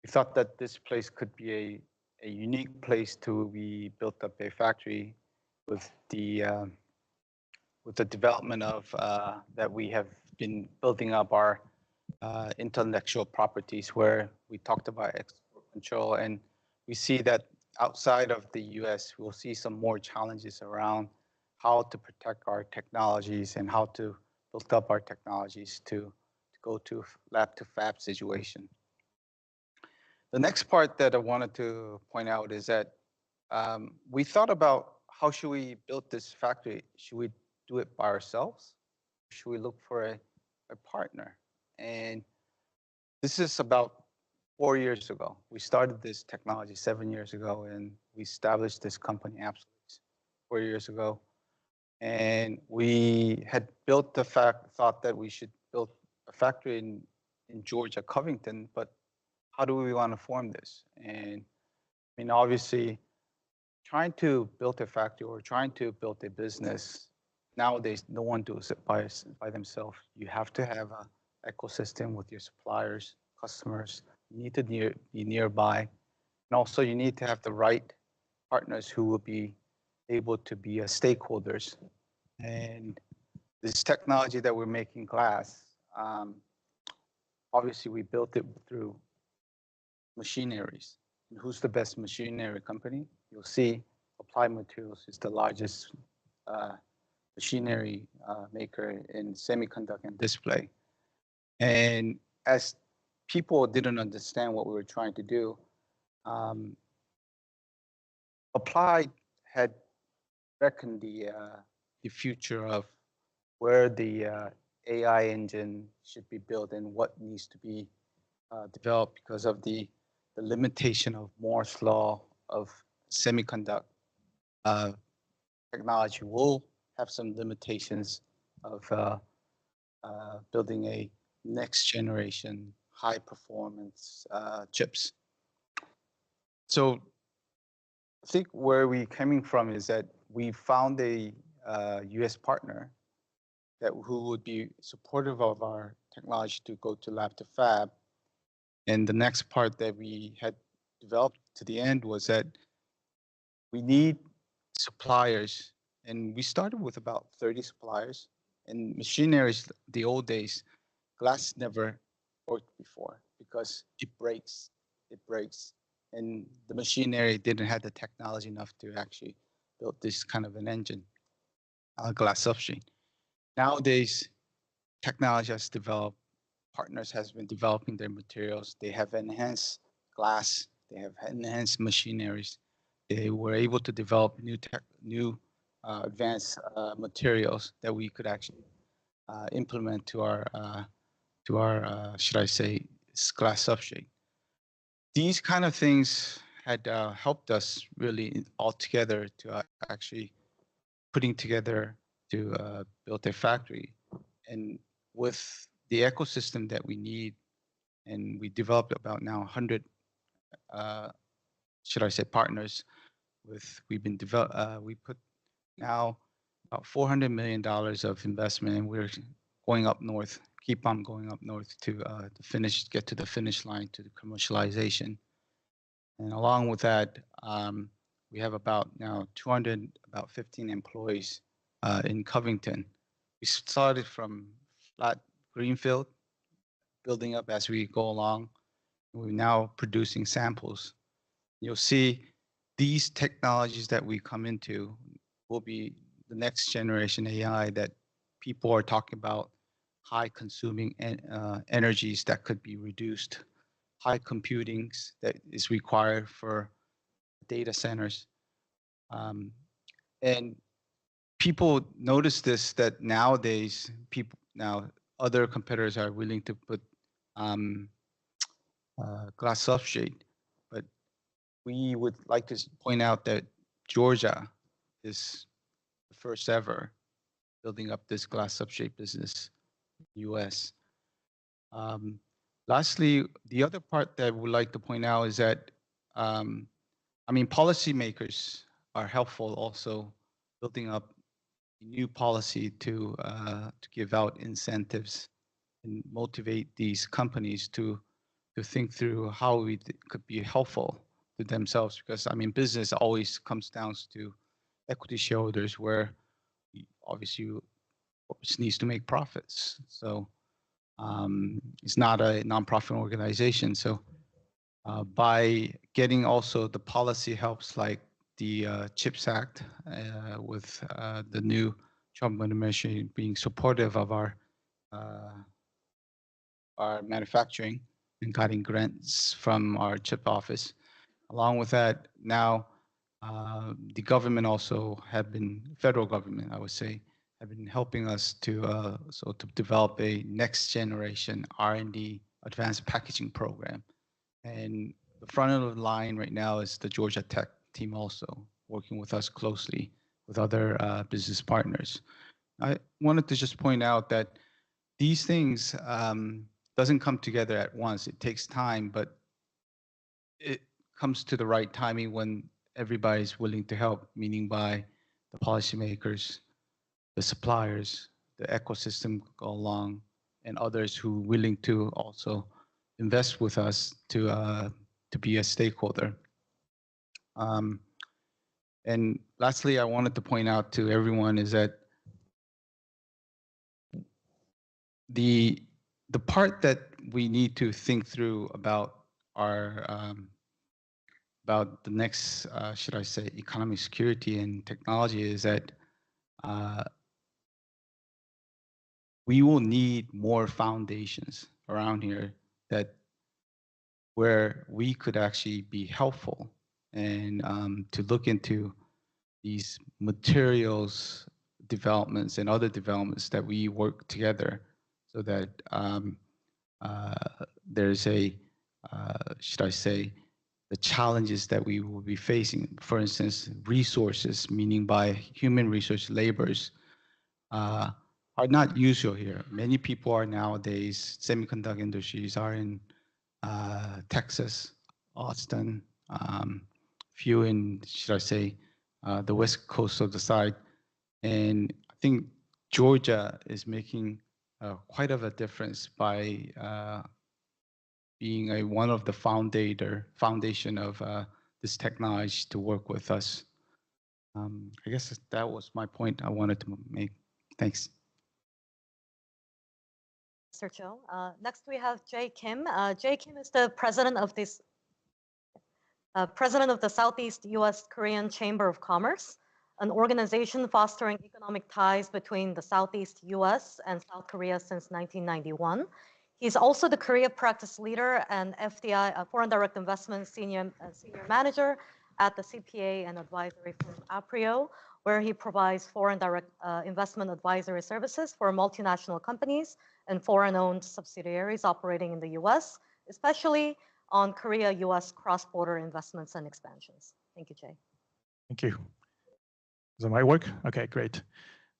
we thought that this place could be a unique place to be built up a factory with the development of that we have been building up our intellectual properties, where we talked about export control, and we see that outside of the US, we'll see some more challenges around how to protect our technologies and how to build up our technologies to go to lab to fab situation. The next part that I wanted to point out is that we thought about how should we build this factory? Should we do it by ourselves? Should we look for a partner? And this is about 4 years ago. We started this technology 7 years ago, and we established this company, Absolute, 4 years ago. And we had built thought that we should build a factory in Georgia, Covington, but how do we want to form this? And I mean, obviously, trying to build a factory or trying to build a business, nowadays, no one does it by themselves. You have to have an ecosystem with your suppliers, customers. You need to be nearby. And also, you need to have the right partners who will be able to be stakeholders. And this technology that we're making glass, obviously, we built it through machineries. And who's the best machinery company? You'll see Applied Materials is the largest machinery maker in semiconductor and display. And as people didn't understand what we were trying to do, Applied had reckoned the future of where the AI engine should be built and what needs to be developed because of the limitation of Moore's law of semiconductor technology will have some limitations of building a next generation high performance chips. So I think where we're coming from is that we found a US partner who would be supportive of our technology to go to lab to fab. And the next part that we had developed to the end was that we need suppliers, and we started with about 30 suppliers. And machineries, the old days, glass never worked before because it breaks. It breaks, and the machinery didn't have the technology enough to actually build this kind of an engine, glass substrate. Nowadays, technology has developed. Partners has been developing their materials. They have enhanced glass. They have enhanced machineries. They were able to develop new advanced materials that we could actually implement to our should I say glass substrate. These kind of things had helped us really all together to actually putting together to build a factory, and with the ecosystem that we need, and we developed about now 100 should I say partners with we put now about $400 million of investment, and we're going up north, keep on going up north to get to the finish line to the commercialization. And along with that, we have about now about 15 employees in Covington. We started from flat greenfield, building up as we go along. We're now producing samples. You'll see these technologies that we come into will be the next generation AI that people are talking about, high consuming energies that could be reduced, high computings that is required for data centers. And people notice this, that nowadays other competitors are willing to put glass substrate, but we would like to point out that Georgia is the first ever building up this glass substrate business in the US. Lastly, the other part that we'd like to point out is that, policymakers are helpful also building up a new policy to give out incentives and motivate these companies to think through how we could be helpful to themselves, because business always comes down to equity shareholders, where obviously corporates needs to make profits. So it's not a nonprofit organization. So by getting also the policy helps, like the CHIPS Act, with the new Trump administration being supportive of our manufacturing and getting grants from our chip office. Along with that, now the government also federal government, I would say, have been helping us to develop a next generation R&D advanced packaging program. And the front of the line right now is the Georgia Tech team, also working with us closely with other business partners. I wanted to just point out that these things doesn't come together at once. It takes time, but it comes to the right timing when everybody's willing to help, meaning by the policymakers, the suppliers, the ecosystem go along, and others who are willing to also invest with us to be a stakeholder. And lastly, I wanted to point out to everyone is that the part that we need to think through about about the next, should I say, economic security and technology is that we will need more foundations around here where we could actually be helpful, and to look into these materials developments and other developments that we work together, so that there's a, should I say, the challenges that we will be facing. For instance, resources, meaning by human resource laborers, are not usual here. Many people are nowadays, semiconductor industries are in Texas, Austin, few in, should I say, the west coast of the side. And I think Georgia is making quite of a difference by being one of the foundation of this technology to work with us. I guess that was my point I wanted to make. Thanks. Mr. Cho. Next, we have Jay Kim. Jay Kim is the president of the Southeast U.S. Korean Chamber of Commerce, an organization fostering economic ties between the Southeast U.S. and South Korea since 1991. He's also the Korea practice leader and FDI, foreign direct investment senior manager at the CPA and advisory firm Aprio, where he provides foreign direct investment advisory services for multinational companies and foreign-owned subsidiaries operating in the U.S., especially on Korea-U.S. cross-border investments and expansions. Thank you, Jay. Thank you. Does it might work? Okay, great.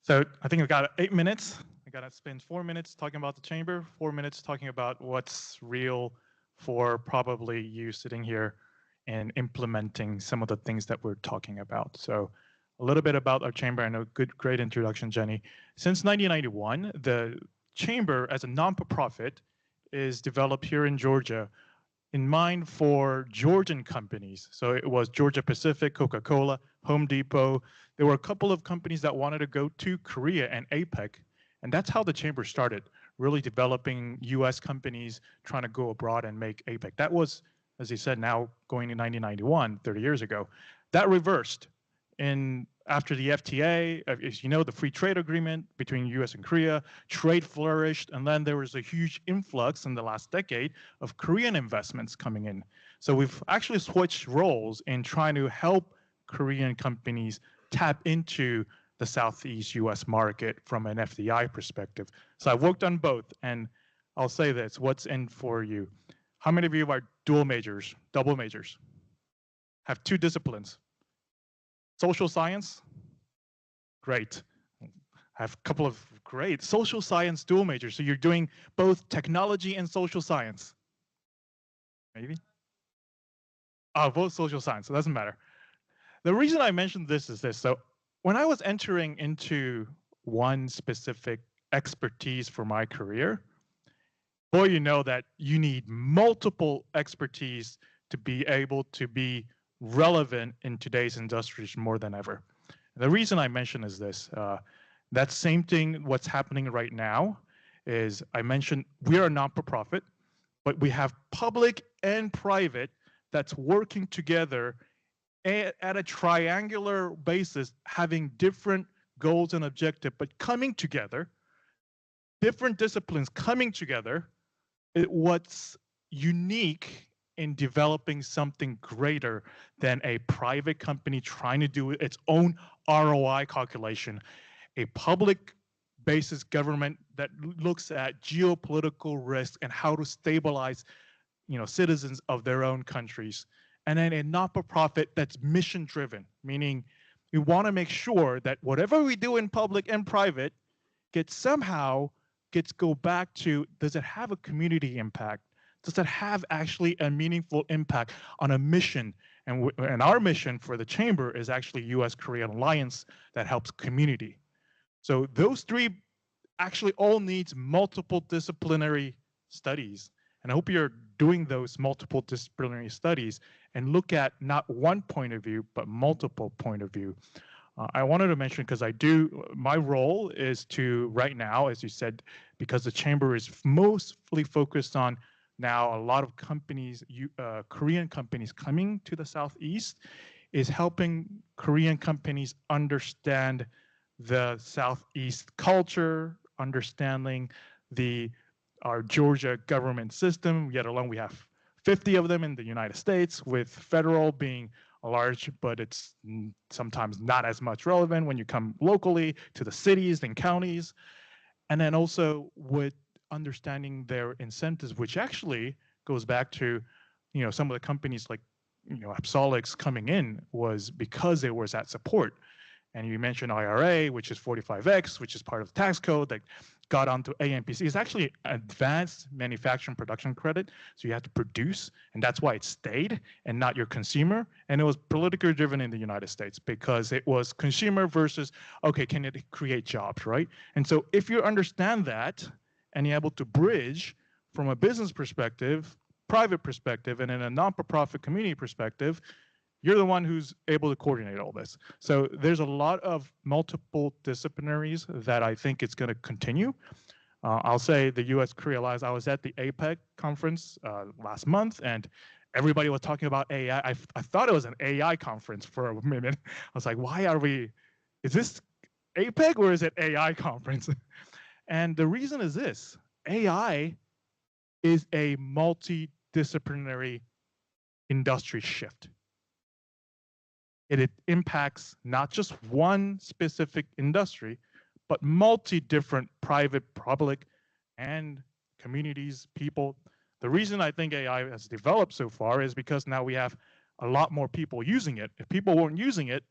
So I think we've got 8 minutes. I got to spend 4 minutes talking about the chamber, 4 minutes talking about what's real for probably you sitting here and implementing some of the things that we're talking about. So a little bit about our chamber. I know, great introduction, Jenny. Since 1991, the chamber as a non-profit is developed here in Georgia in mind for Georgian companies. So it was Georgia Pacific, Coca-Cola, Home Depot. There were a couple of companies that wanted to go to Korea and APEC. And that's how the chamber started, really developing US companies trying to go abroad and make APEC. That was, as he said, now going to 1991, 30 years ago. That reversed after the FTA, as you know, the free trade agreement between US and Korea, trade flourished, and then there was a huge influx in the last decade of Korean investments coming in. So we've actually switched roles in trying to help Korean companies tap into the Southeast US market from an FDI perspective. So I've worked on both, and I'll say this, what's in for you? How many of you are dual majors, double majors? Have 2 disciplines? Social science? Great. I have a couple of great social science dual majors. So you're doing both technology and social science. Maybe? Oh, both social science, so it doesn't matter. The reason I mentioned this is this. So when I was entering into one specific expertise for my career, boy, you know that you need multiple expertise to be able to be relevant in today's industries more than ever. And the reason I mention is this, that same thing, what's happening right now is I mentioned we are a non-for-profit, but we have public and private that's working together at a triangular basis, having different goals and objectives, but coming together, different disciplines coming together. What's unique in developing something greater than a private company trying to do its own ROI calculation, a public basis government that looks at geopolitical risk and how to stabilize, citizens of their own countries, and then a not-for-profit that's mission-driven, meaning we want to make sure that whatever we do in public and private gets go back to, does it have a community impact? Does it have actually a meaningful impact on a mission? And our mission for the chamber is actually US-Korean Alliance that helps community. So those 3 actually all needs multiple disciplinary studies. And I hope you're doing those multiple disciplinary studies and look at not one point of view, but multiple point of view. I wanted to mention, because my role is to, right now, as you said, because the chamber is mostly focused on now a lot of companies, Korean companies coming to the Southeast, is helping Korean companies understand the Southeast culture, understanding our Georgia government system, yet alone we have 50 of them in the United States, with federal being large, but it's sometimes not as much relevant when you come locally to the cities and counties. And then also with understanding their incentives, which actually goes back to, some of the companies like, Absolix coming in was because there was that support. And you mentioned IRA, which is 45X, which is part of the tax code that got onto AMPC. It's actually advanced manufacturing production credit. So you have to produce, and that's why it stayed and not your consumer. And it was politically driven in the United States because it was consumer versus, okay, can it create jobs, right? And so if you understand that and you're able to bridge from a business perspective, private perspective and in a non-for-profit community perspective, you're the one who's able to coordinate all this. So there's a lot of multiple disciplinaries that I think it's going to continue. I'll say the U.S.-Korea Alliance, I was at the APEC conference last month, and everybody was talking about AI. I thought it was an AI conference for a minute. I was like, why are we, is this APEC or is it AI conference? And the reason is this: AI is a multidisciplinary industry shift. It impacts not just one specific industry, but multi-different private, public, and communities, people. The reason I think AI has developed so far is because now we have a lot more people using it. If people weren't using it,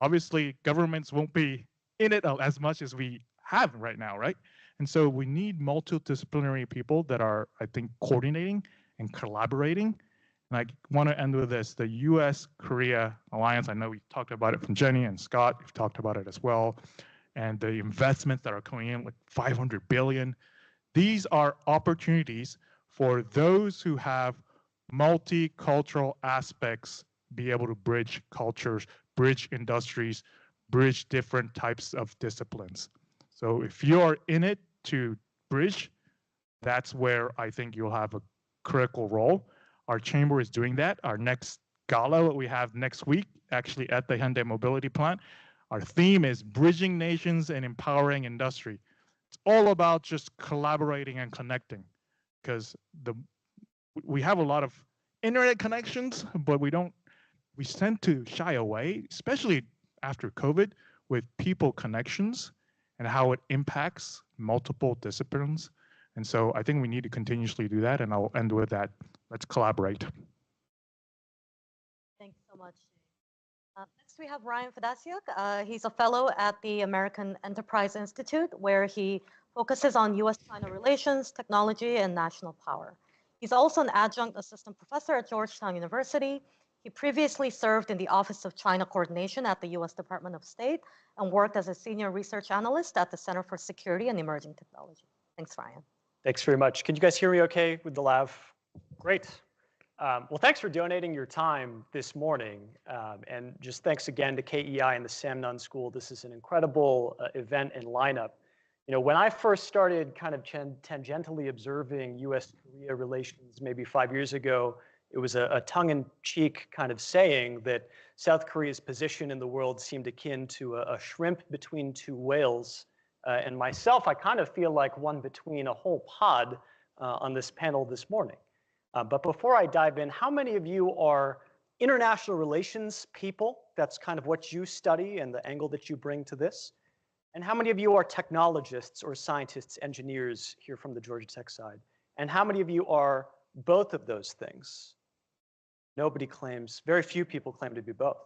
obviously governments won't be in it as much as we have right now, right? And so we need multidisciplinary people that are, I think, coordinating and collaborating. And I want to end with this: the U.S.-Korea Alliance, I know we talked about it from Jenny and Scott, we've talked about it as well, and the investments that are coming in, like $500 billion. These are opportunities for those who have multicultural aspects be able to bridge cultures, bridge industries, bridge different types of disciplines. So if you're in it to bridge, that's where I think you'll have a critical role. Our chamber is doing that. Our next gala that we have next week, actually at the Hyundai Mobility Plant, our theme is Bridging Nations and Empowering Industry. It's all about just collaborating and connecting, because we have a lot of internet connections, but we tend to shy away, especially after COVID, with people connections and how it impacts multiple disciplines. And so I think we need to continuously do that, and I'll end with that. Let's collaborate. Thanks so much. Next, we have Ryan Fedasiuk. He's a fellow at the American Enterprise Institute, where he focuses on U.S.-China relations, technology, and national power. He's also an adjunct assistant professor at Georgetown University. He previously served in the Office of China Coordination at the U.S. Department of State and worked as a senior research analyst at the Center for Security and Emerging Technology. Thanks, Ryan. Thanks very much. Can you guys hear me okay with the lav? Great. Well, thanks for donating your time this morning. And just thanks again to KEI and the Sam Nunn School. This is an incredible event and lineup. You know, when I first started kind of tangentially observing U.S.-Korea relations maybe 5 years ago, it was a tongue-in-cheek kind of saying that South Korea's position in the world seemed akin to a shrimp between two whales. And myself, I kind of feel like one between a whole pod on this panel this morning. But before I dive in, how many of you are international relations people? That's kind of what you study and the angle that you bring to this. And how many of you are technologists or scientists, engineers here from the Georgia Tech side? And how many of you are both of those things? Nobody claims, very few people claim to be both.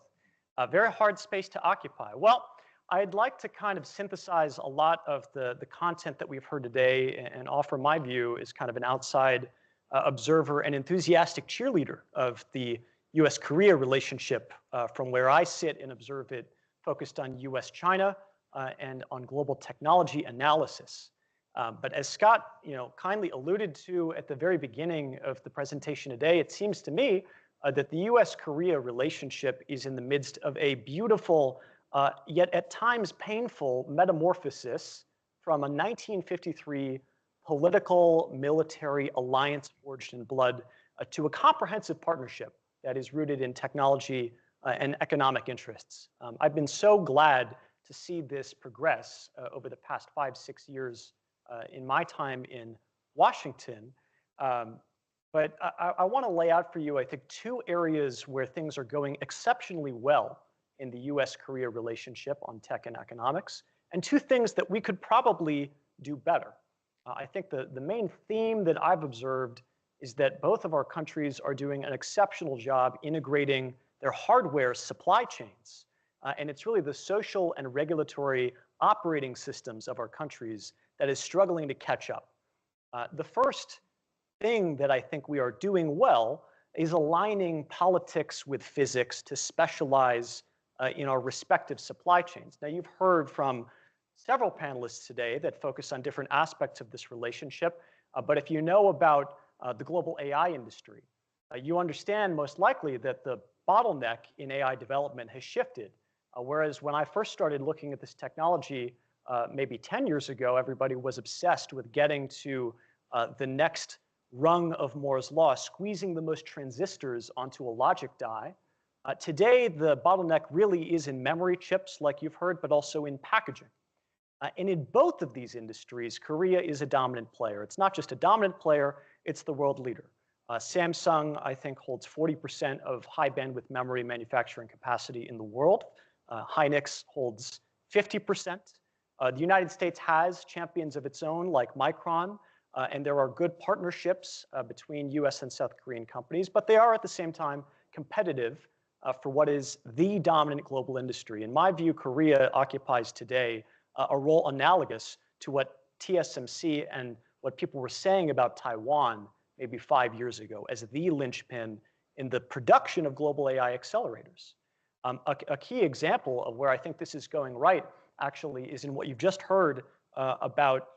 A very hard space to occupy. Well, I'd like to kind of synthesize a lot of the content that we've heard today and offer my view as kind of an outside observer and enthusiastic cheerleader of the US-Korea relationship from where I sit and observe it, focused on US-China and on global technology analysis. But as Scott, kindly alluded to at the very beginning of the presentation today, it seems to me that the US-Korea relationship is in the midst of a beautiful, yet at times painful metamorphosis from a 1953 political military alliance forged in blood to a comprehensive partnership that is rooted in technology and economic interests. I've been so glad to see this progress over the past 5-6 years in my time in Washington. But I want to lay out for you, I think, 2 areas where things are going exceptionally well in the US-Korea relationship on tech and economics, and 2 things that we could probably do better. I think the main theme that I've observed is that both of our countries are doing an exceptional job integrating their hardware supply chains. And it's really the social and regulatory operating systems of our countries that is struggling to catch up. The first thing that I think we are doing well is aligning politics with physics to specialize in our respective supply chains. Now, you've heard from several panelists today that focus on different aspects of this relationship. But if you know about the global AI industry. You understand most likely that the bottleneck in AI development has shifted. Whereas when I first started looking at this technology maybe 10 years ago, everybody was obsessed with getting to the next rung of Moore's law, squeezing the most transistors onto a logic die. Today, the bottleneck really is in memory chips, like you've heard, but also in packaging. And in both of these industries, Korea is a dominant player. It's not just a dominant player, it's the world leader. Samsung, I think, holds 40% of high bandwidth memory manufacturing capacity in the world. Hynix holds 50%. The United States has champions of its own, like Micron, and there are good partnerships between US and South Korean companies, but they are at the same time competitive for what is the dominant global industry. In my view, Korea occupies today a role analogous to what TSMC and what people were saying about Taiwan maybe 5 years ago as the linchpin in the production of global AI accelerators. A key example of where I think this is going right actually is in what you've just heard about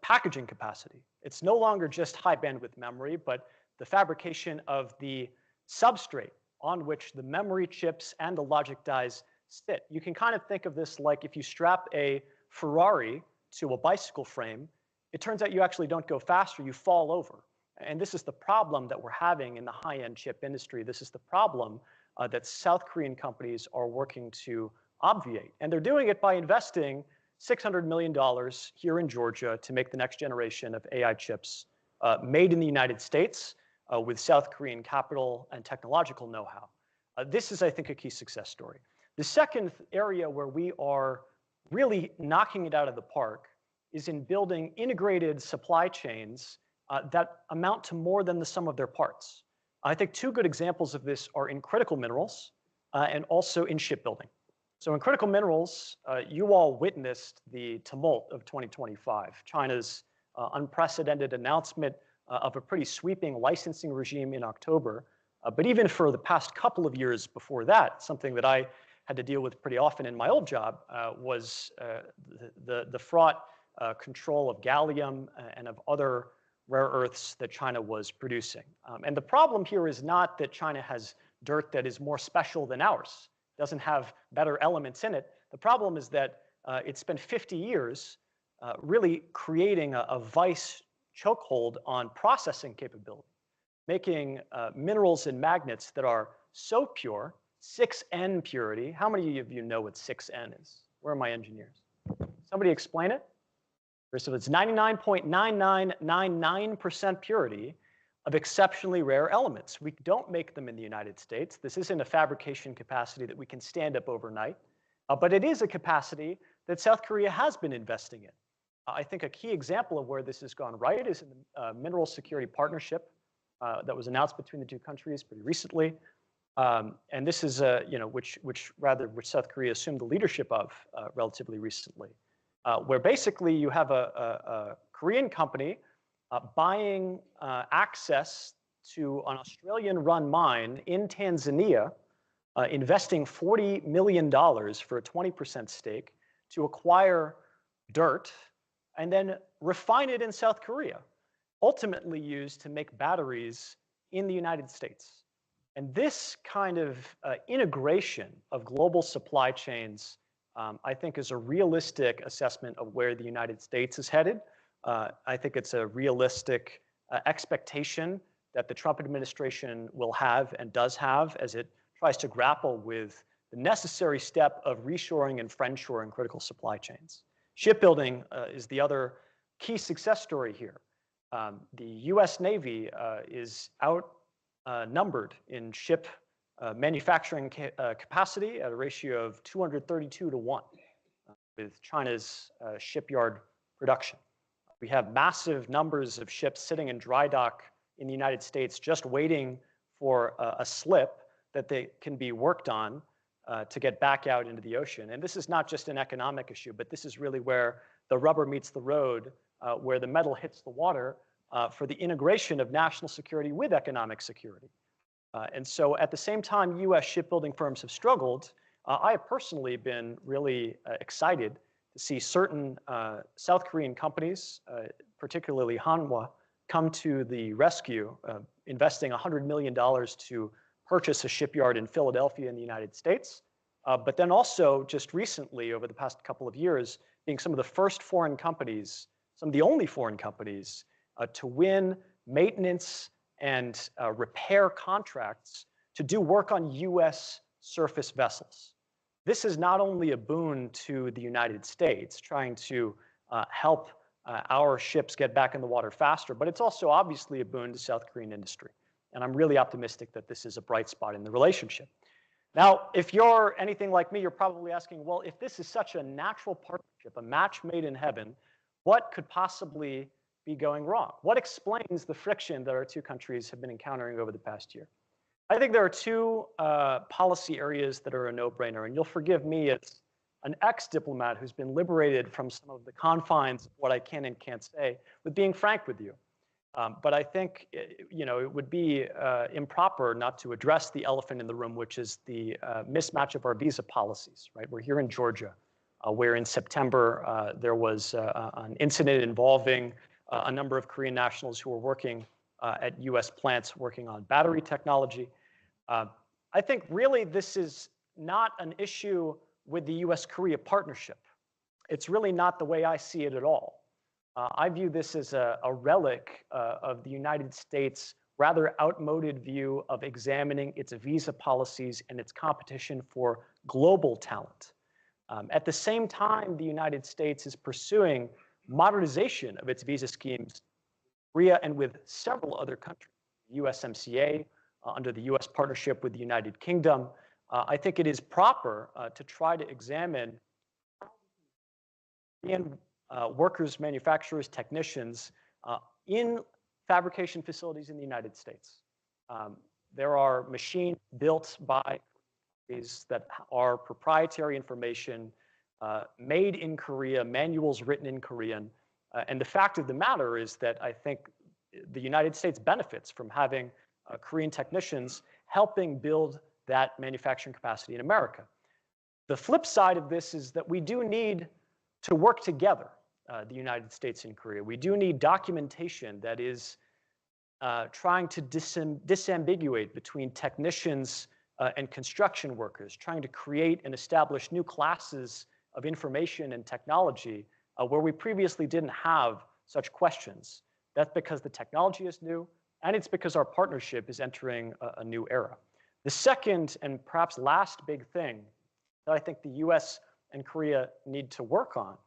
packaging capacity. It's no longer just high bandwidth memory, but the fabrication of the substrate on which the memory chips and the logic dies sit. You can kind of think of this like if you strap a Ferrari to a bicycle frame, it turns out you actually don't go faster, you fall over. And this is the problem that we're having in the high-end chip industry. This is the problem that South Korean companies are working to obviate. And they're doing it by investing $600 million here in Georgia to make the next generation of AI chips made in the United States with South Korean capital and technological know-how. This is, I think, a key success story. The second area where we are really knocking it out of the park is in building integrated supply chains that amount to more than the sum of their parts. I think two good examples of this are in critical minerals and also in shipbuilding. So in critical minerals, you all witnessed the tumult of 2025, China's unprecedented announcement of a pretty sweeping licensing regime in October. But even for the past couple of years before that, something that I had to deal with pretty often in my old job was the fraught control of gallium and of other rare earths that China was producing. And the problem here is not that China has dirt that is more special than ours, doesn't have better elements in it. The problem is that it spent 50 years really creating a vice chokehold on processing capability, making minerals and magnets that are so pure, 6N purity. How many of you know what 6N is? Where are my engineers? Somebody explain it? So it's 99.9999% purity of exceptionally rare elements. We don't make them in the United States. This isn't a fabrication capacity that we can stand up overnight, but it is a capacity that South Korea has been investing in. I think a key example of where this has gone right is in the Mineral Security Partnership that was announced between the two countries pretty recently. And this is, which South Korea assumed the leadership of relatively recently, where basically you have a Korean company buying access to an Australian-run mine in Tanzania, investing $40 million for a 20% stake to acquire dirt and then refine it in South Korea, ultimately used to make batteries in the United States. And this kind of integration of global supply chains, I think, is a realistic assessment of where the United States is headed. I think it's a realistic expectation that the Trump administration will have and does have as it tries to grapple with the necessary step of reshoring and friendshoring critical supply chains. Shipbuilding is the other key success story here. The US Navy is outnumbered in ship manufacturing capacity at a ratio of 232 to 1 with China's shipyard production. We have massive numbers of ships sitting in dry dock in the United States just waiting for a slip that they can be worked on to get back out into the ocean. And this is not just an economic issue, but this is really where the rubber meets the road, where the metal hits the water for the integration of national security with economic security. And so at the same time US shipbuilding firms have struggled, I have personally been really excited to see certain South Korean companies, particularly Hanwha, come to the rescue, investing $100 million to purchase a shipyard in Philadelphia in the United States, but then also just recently, over the past couple of years, being some of the first foreign companies, some of the only foreign companies to win maintenance and repair contracts to do work on US surface vessels. This is not only a boon to the United States, trying to help our ships get back in the water faster, but it's also obviously a boon to South Korean industry. And I'm really optimistic that this is a bright spot in the relationship. Now, if you're anything like me, you're probably asking, well, if this is such a natural partnership, a match made in heaven, what could possibly be going wrong? What explains the friction that our two countries have been encountering over the past year? I think there are two policy areas that are a no-brainer, and you'll forgive me as an ex-diplomat who's been liberated from some of the confines of what I can and can't say, with being frank with you. But I think it would be improper not to address the elephant in the room, which is the mismatch of our visa policies. Right, we're here in Georgia, where in September there was an incident involving a number of Korean nationals who were working at U.S. plants working on battery technology. I think really this is not an issue with the U.S.-Korea partnership. It's really not the way I see it at all. I view this as a relic of the United States' rather outmoded view of examining its visa policies and its competition for global talent. At the same time, the United States is pursuing modernization of its visa schemes, Korea and with several other countries, USMCA, under the US partnership with the United Kingdom. I think it is proper to try to examine Korean workers, manufacturers, technicians in fabrication facilities in the United States. There are machines built by companies that are proprietary information, made in Korea, manuals written in Korean. And the fact of the matter is that I think the United States benefits from having Korean technicians helping build that manufacturing capacity in America. The flip side of this is that we do need to work together, the United States and Korea. We do need documentation that is trying to disambiguate between technicians and construction workers, trying to create and establish new classes of information and technology where we previously didn't have such questions. That's because the technology is new, and it's because our partnership is entering a new era. The second and perhaps last big thing that I think the US and Korea need to work on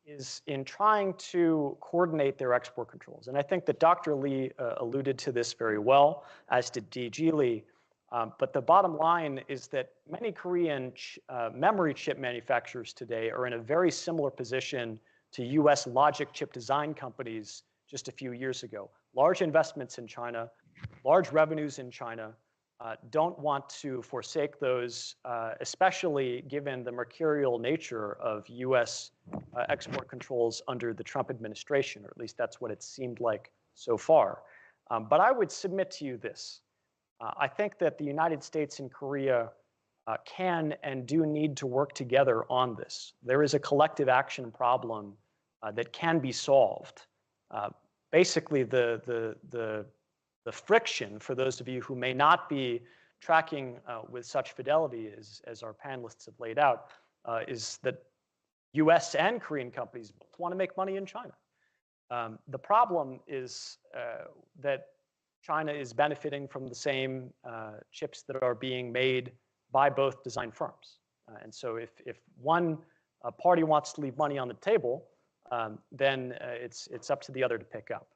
is in trying to coordinate their export controls. And I think that Dr. Lee alluded to this very well, as did DG Lee. But the bottom line is that many Korean memory chip manufacturers today are in a very similar position to US logic chip design companies just a few years ago. Large investments in China, large revenues in China, don't want to forsake those, especially given the mercurial nature of US export controls under the Trump administration, or at least that's what it seemed like so far. But I would submit to you this. I think that the United States and Korea can and do need to work together on this. There is a collective action problem that can be solved. Basically, the friction, for those of you who may not be tracking with such fidelity as our panelists have laid out, is that US and Korean companies both want to make money in China. The problem is that China is benefiting from the same chips that are being made by both design firms. And so if one party wants to leave money on the table, then it's up to the other to pick up.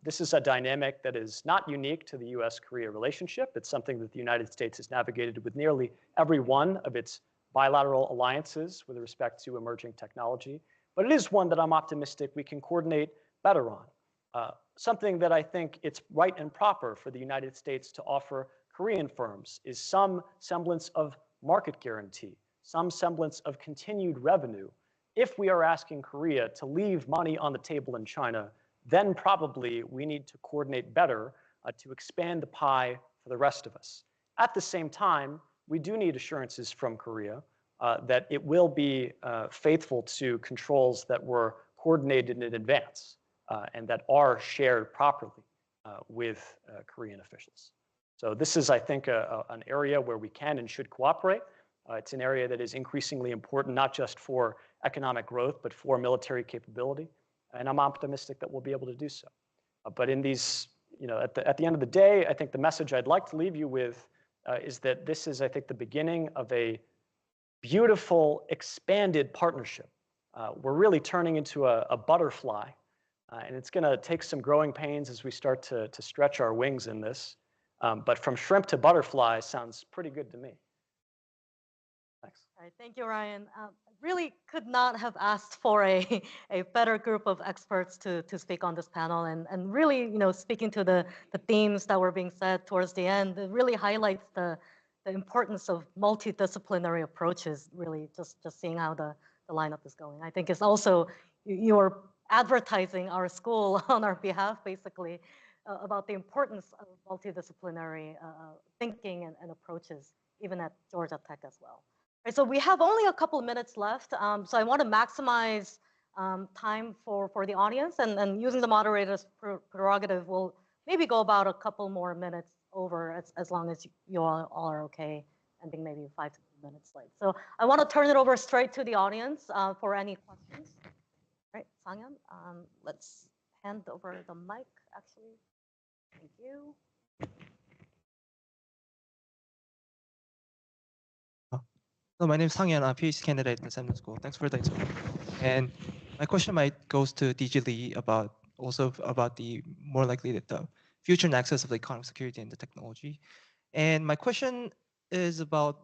This is a dynamic that is not unique to the US-Korea relationship. It's something that the United States has navigated with nearly every one of its bilateral alliances with respect to emerging technology. But it is one that I'm optimistic we can coordinate better on. Something that I think it's right and proper for the United States to offer Korean firms is some semblance of market guarantee, some semblance of continued revenue. If we are asking Korea to leave money on the table in China, then probably we need to coordinate better to expand the pie for the rest of us. At the same time, we do need assurances from Korea that it will be faithful to controls that were coordinated in advance. and that are shared properly with Korean officials. So this is, I think, an area where we can and should cooperate. It's an area that is increasingly important, not just for economic growth, but for military capability. And I'm optimistic that we'll be able to do so. But in these, at the end of the day, I think the message I'd like to leave you with is that this is, I think, the beginning of a beautiful, expanded partnership. We're really turning into a butterfly, and it's going to take some growing pains as we start to stretch our wings in this. But from shrimp to butterfly sounds pretty good to me. Thanks. All right, thank you, Ryan. Really could not have asked for a better group of experts to speak on this panel, and really, speaking to the themes that were being said towards the end, it really highlights the importance of multidisciplinary approaches, really just seeing how the lineup is going. I think it's also, you're advertising our school on our behalf, basically, about the importance of multidisciplinary thinking and approaches, even at Georgia Tech as well. Right, so we have only a couple of minutes left, so I want to maximize time for the audience, and using the moderator's prerogative, we'll maybe go about a couple more minutes over, as long as you all are okay, ending maybe 5 to 10 minutes late. So I want to turn it over straight to the audience for any questions. All right, Sang-yeon, let's hand over the mic, actually. Thank you. So my name is Sang-yeon, I'm a PhD candidate at the Nunn School. Thanks for the inspiration. And my question goes to DG Lee about the more likely the future nexus of the economic security and the technology. And my question is about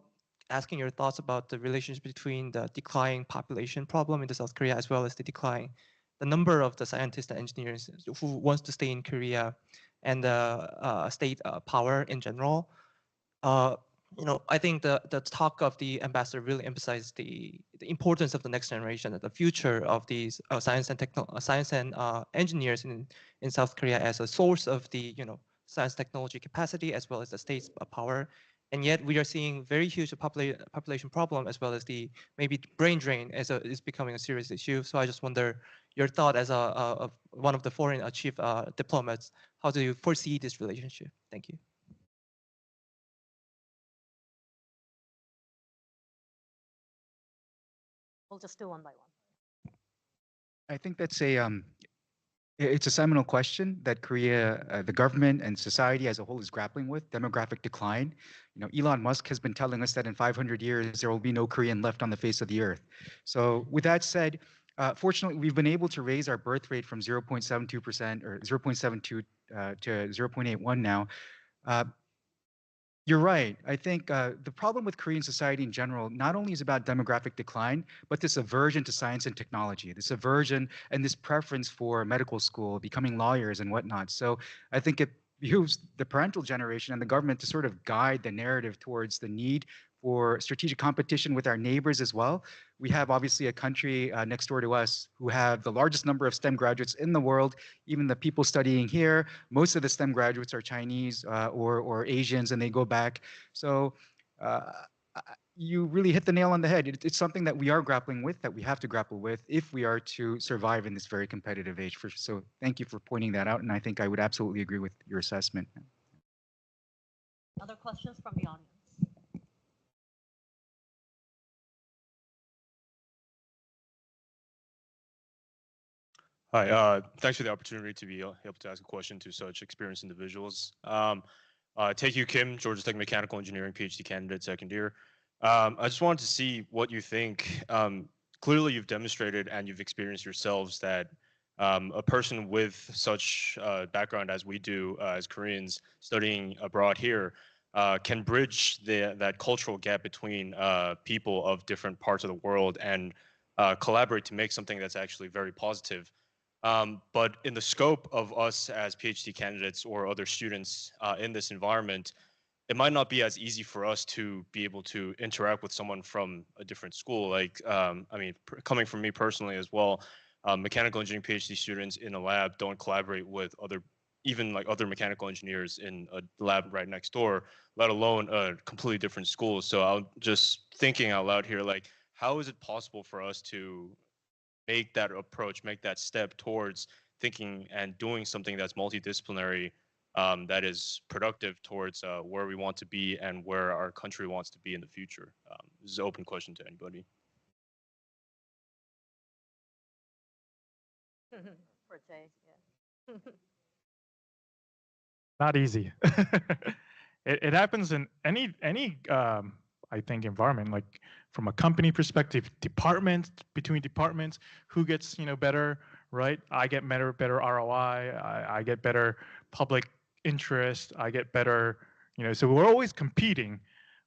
asking your thoughts about the relationship between the declining population problem in South Korea, as well as the number of the scientists and engineers who wants to stay in Korea, and the state power in general. I think the talk of the ambassador really emphasized the importance of the next generation, the future of these science and engineers in South Korea as a source of the science technology capacity, as well as the state's power. And yet we are seeing very huge population problem, as well as the maybe brain drain is becoming a serious issue. So I just wonder your thought as one of the foreign chief diplomats, how do you foresee this relationship? Thank you. We'll just do one by one. I think that's it's a seminal question that Korea, the government and society as a whole is grappling with: demographic decline. Elon Musk has been telling us that in 500 years, there will be no Korean left on the face of the earth. So with that said, fortunately, we've been able to raise our birth rate from 0.72% or 0.72 to 0.81 now. You're right. I think the problem with Korean society in general not only is about demographic decline, but this aversion to science and technology, this aversion and this preference for medical school, becoming lawyers and whatnot. So I think it behooves the parental generation and the government to sort of guide the narrative towards the need for strategic competition with our neighbors as well. We have obviously a country next door to us who have the largest number of STEM graduates in the world. Even the people studying here, most of the STEM graduates are Chinese or Asians, and they go back. So you really hit the nail on the head. It's something that we are grappling with, that we have to grapple with if we are to survive in this very competitive age. So thank you for pointing that out, and I think I would absolutely agree with your assessment. Other questions from the audience? Hi, thanks for the opportunity to be able to ask a question to such experienced individuals. Tae-Kyu Kim, Georgia Tech Mechanical Engineering PhD candidate, second year. I just wanted to see what you think. Clearly, you've demonstrated and you've experienced yourselves that a person with such background as we do as Koreans studying abroad here can bridge that cultural gap between people of different parts of the world and collaborate to make something that's actually very positive. But in the scope of us as PhD candidates or other students in this environment, it might not be as easy for us to be able to interact with someone from a different school. Like, coming from me personally as well, mechanical engineering PhD students in a lab don't collaborate with even other mechanical engineers in a lab right next door, let alone a completely different school. So I'm just thinking out loud here, like, how is it possible for us to make that approach, make that step towards thinking and doing something that's multidisciplinary, that is productive towards where we want to be and where our country wants to be in the future? This is an open question to anybody. For Jay, yeah. Not easy. It happens in any I think environment, like from a company perspective, departments between departments, who gets better, right? I get better ROI. I get better public interest. I get better, so we're always competing.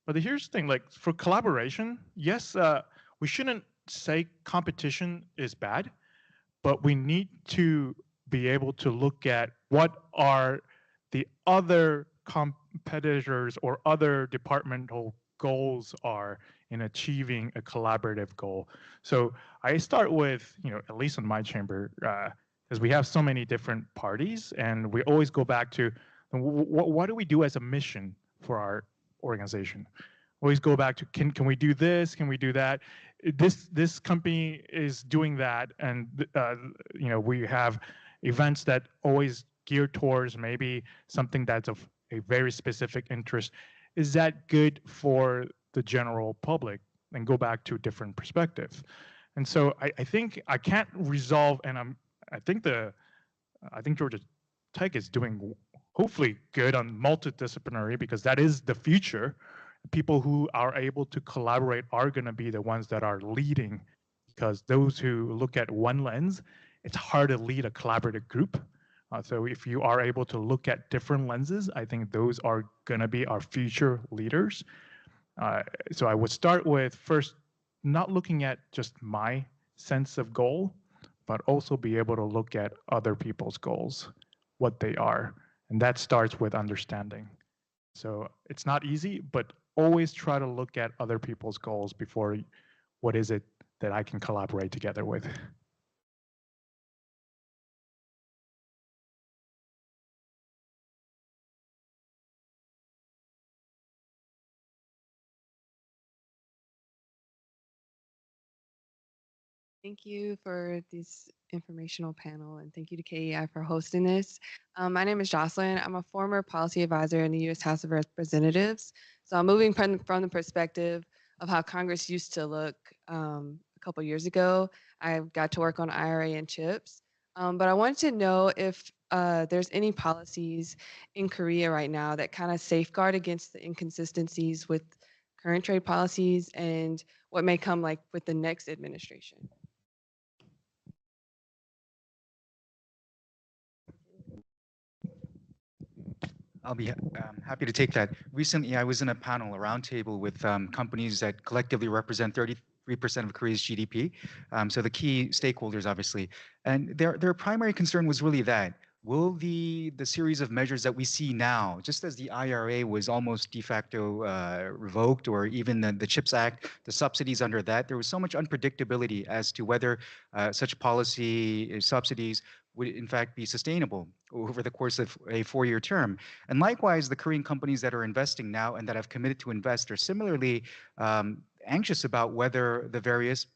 But here's the thing, like for collaboration, yes, we shouldn't say competition is bad, but we need to be able to look at what are the other competitors or other departmental goals are in achieving a collaborative goal. So I start with, at least in my chamber, because we have so many different parties, and we always go back to what do we do as a mission for our organization? Always go back to can we do this? Can we do that? This company is doing that, and we have events that always gear towards maybe something that's of a very specific interest. Is that good for the general public? And go back to different perspectives. And so I think I can't resolve, and I think Georgia Tech is doing hopefully good on multidisciplinary, because that is the future. People who are able to collaborate are going to be the ones that are leading, because those who look at one lens, it's hard to lead a collaborative group. So if you are able to look at different lenses, I think those are going to be our future leaders. So I would start with first, not looking at just my sense of goal, but also be able to look at other people's goals, what they are. And that starts with understanding. So it's not easy, but always try to look at other people's goals before what is it that I can collaborate together with. Thank you for this informational panel, and thank you to KEI for hosting this. My name is Jocelyn. I'm a former policy advisor in the U.S. House of Representatives. So I'm moving from the perspective of how Congress used to look a couple years ago. I got to work on IRA and CHIPS, but I wanted to know if there's any policies in Korea right now that kind of safeguard against the inconsistencies with current trade policies and what may come like with the next administration. I'll be happy to take that. Recently, I was in a panel, a roundtable with companies that collectively represent 33% of Korea's GDP. So the key stakeholders, obviously, and their primary concern was really that: will the series of measures that we see now, just as the IRA was almost de facto revoked, or even the CHIPS Act, the subsidies under that, there was so much unpredictability as to whether such policy subsidies would in fact be sustainable over the course of a 4-year term. And likewise, the Korean companies that are investing now and that have committed to invest are similarly anxious about whether the various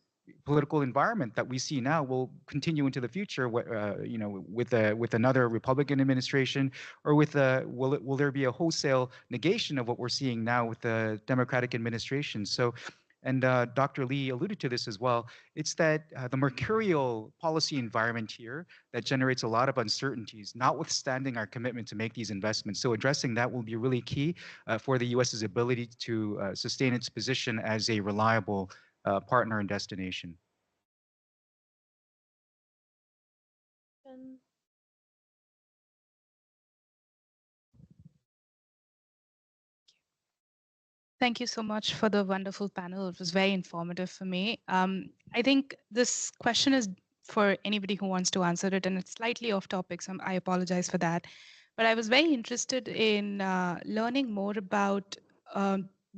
political environment that we see now will continue into the future, with another Republican administration, or will there be a wholesale negation of what we're seeing now with the Democratic administration? So, and Dr. Lee alluded to this as well, it's that the mercurial policy environment here that generates a lot of uncertainties, notwithstanding our commitment to make these investments. So addressing that will be really key for the U.S.'s ability to sustain its position as a reliable partner and destination. Thank you so much for the wonderful panel. It was very informative for me. I think this question is for anybody who wants to answer it, and it's slightly off topic, so I apologize for that. But I was very interested in learning more about,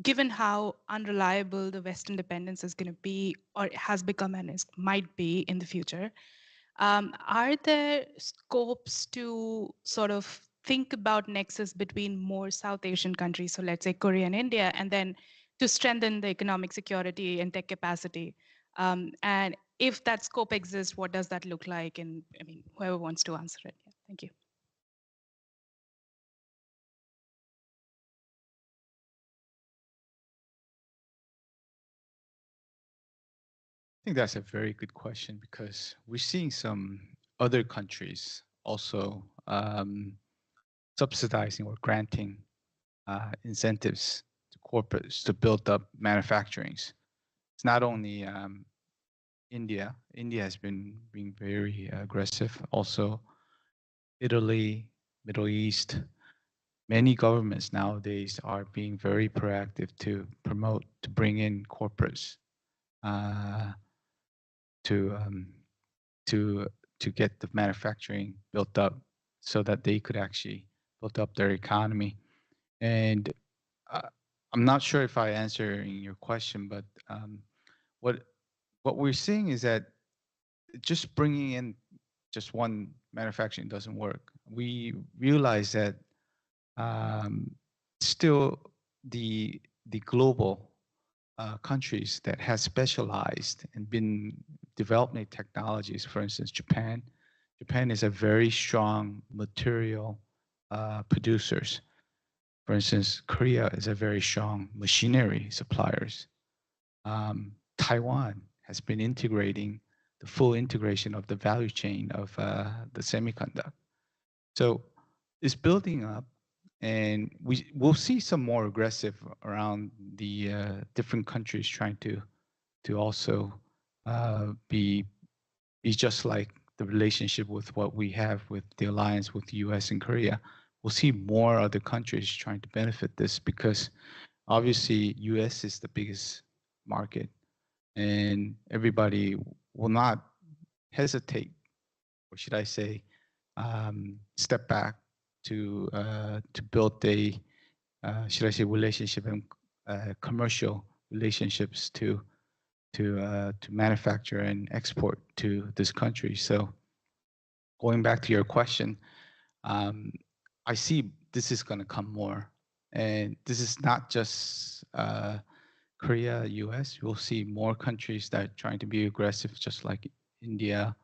given how unreliable the Western dependence is going to be, or has become and might be in the future, are there scopes to sort of think about nexus between more South Asian countries, so let's say Korea and India, and then to strengthen the economic security and tech capacity? And if that scope exists, what does that look like? And I mean, whoever wants to answer it. Yeah, thank you. I think that's a very good question because we're seeing some other countries also subsidizing or granting incentives to corporates to build up manufacturings. It's not only India. India has been being very aggressive. Also, Italy, Middle East. Many governments nowadays are being very proactive to promote, to bring in corporates to get the manufacturing built up so that they could actually build up their economy. And I'm not sure if I answering your question, but what we're seeing is that just bringing in just one manufacturing doesn't work. We realize that still the global countries that has specialized and been developing technologies, for instance, Japan. Japan is a very strong material producers. For instance, Korea is a very strong machinery suppliers. Taiwan has been integrating the full integration of the value chain of the semiconductor. So it's building up, and we'll see some more aggressive around the different countries trying to also be just like the relationship with what we have with the alliance with the U.S. and Korea. We'll see more other countries trying to benefit this because obviously U.S. is the biggest market, and everybody will not hesitate, or should I say, step back to build a should I say relationship and commercial relationships to manufacture and export to this country. So going back to your question, I see this is going to come more, and this is not just Korea, US. We'll see more countries that are trying to be aggressive, just like India,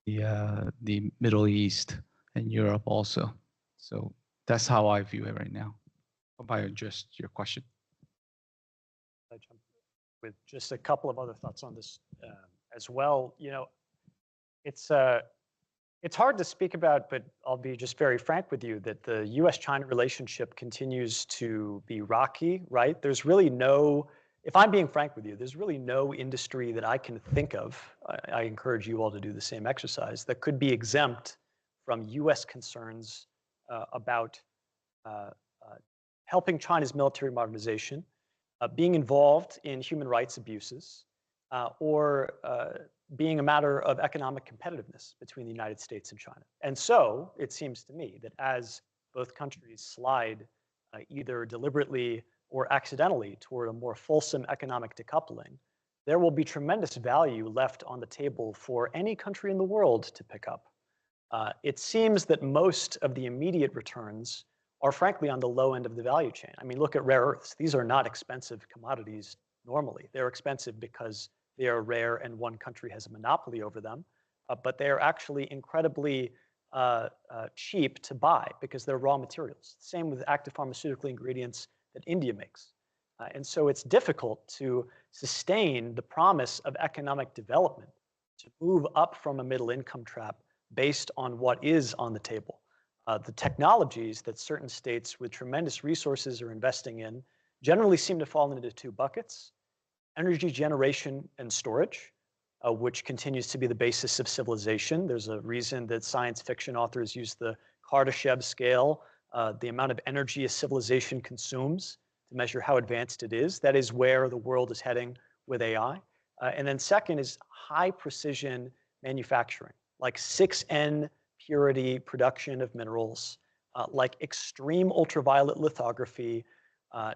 the Middle East, and Europe also. So that's how I view it right now. Hope I addressed your question. I jump with just a couple of other thoughts on this as well. You know, it's hard to speak about, but I'll be just very frank with you that the U.S.-China relationship continues to be rocky, right? There's really no, if I'm being frank with you, there's really no industry that I can think of, I encourage you all to do the same exercise, that could be exempt from U.S. concerns about helping China's military modernization, being involved in human rights abuses, or being a matter of economic competitiveness between the United States and China. And so it seems to me that as both countries slide either deliberately or accidentally toward a more fulsome economic decoupling, there will be tremendous value left on the table for any country in the world to pick up. It seems that most of the immediate returns are frankly on the low end of the value chain. I mean, look at rare earths. These are not expensive commodities normally. They're expensive because they are rare and one country has a monopoly over them, but they are actually incredibly cheap to buy because they're raw materials. Same with active pharmaceutical ingredients that India makes. And so it's difficult to sustain the promise of economic development, to move up from a middle income trap based on what is on the table. The technologies that certain states with tremendous resources are investing in generally seem to fall into two buckets: energy generation and storage, which continues to be the basis of civilization. There's a reason that science fiction authors use the Kardashev scale, the amount of energy a civilization consumes, to measure how advanced it is. That is where the world is heading with AI. And then second is high precision manufacturing, like 6N purity production of minerals, like extreme ultraviolet lithography,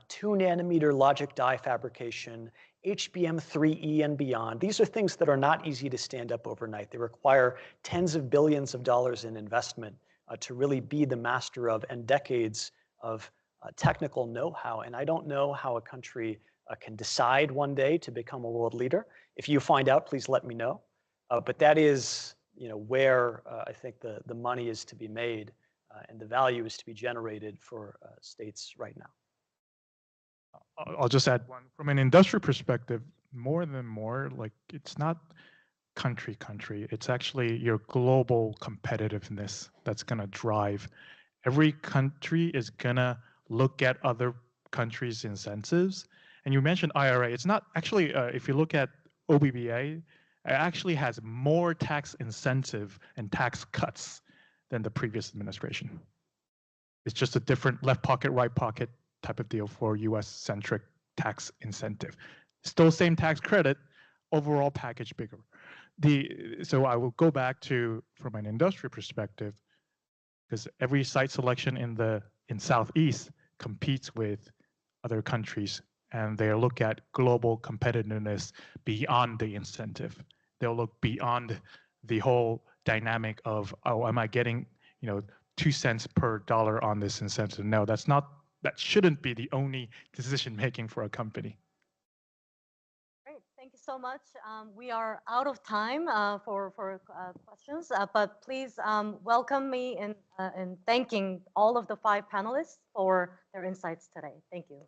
2 nanometer logic die fabrication, HBM3E and beyond. These are things that are not easy to stand up overnight. They require tens of billions of dollars in investment to really be the master of, and decades of technical know-how. And I don't know how a country can decide one day to become a world leader. If you find out, please let me know. But that is, where I think the money is to be made and the value is to be generated for states right now. I'll just add one. From an industry perspective, more than more, like it's not country, it's actually your global competitiveness that's going to drive. Every country is going to look at other countries' incentives. And you mentioned IRA. It's not actually, if you look at OBBA, it actually has more tax incentive and tax cuts than the previous administration. It's just a different left pocket, right pocket type of deal for US-centric tax incentive. Still same tax credit, overall package bigger. So I will go back to, from an industry perspective, because every site selection in Southeast competes with other countries, and they look at global competitiveness beyond the incentive. They'll look beyond the whole dynamic of, oh, am I getting 2 cents per dollar on this incentive? No, that shouldn't be the only decision making for a company. Great, thank you so much. We are out of time for questions, but please welcome me in thanking all of the 5 panelists for their insights today. Thank you.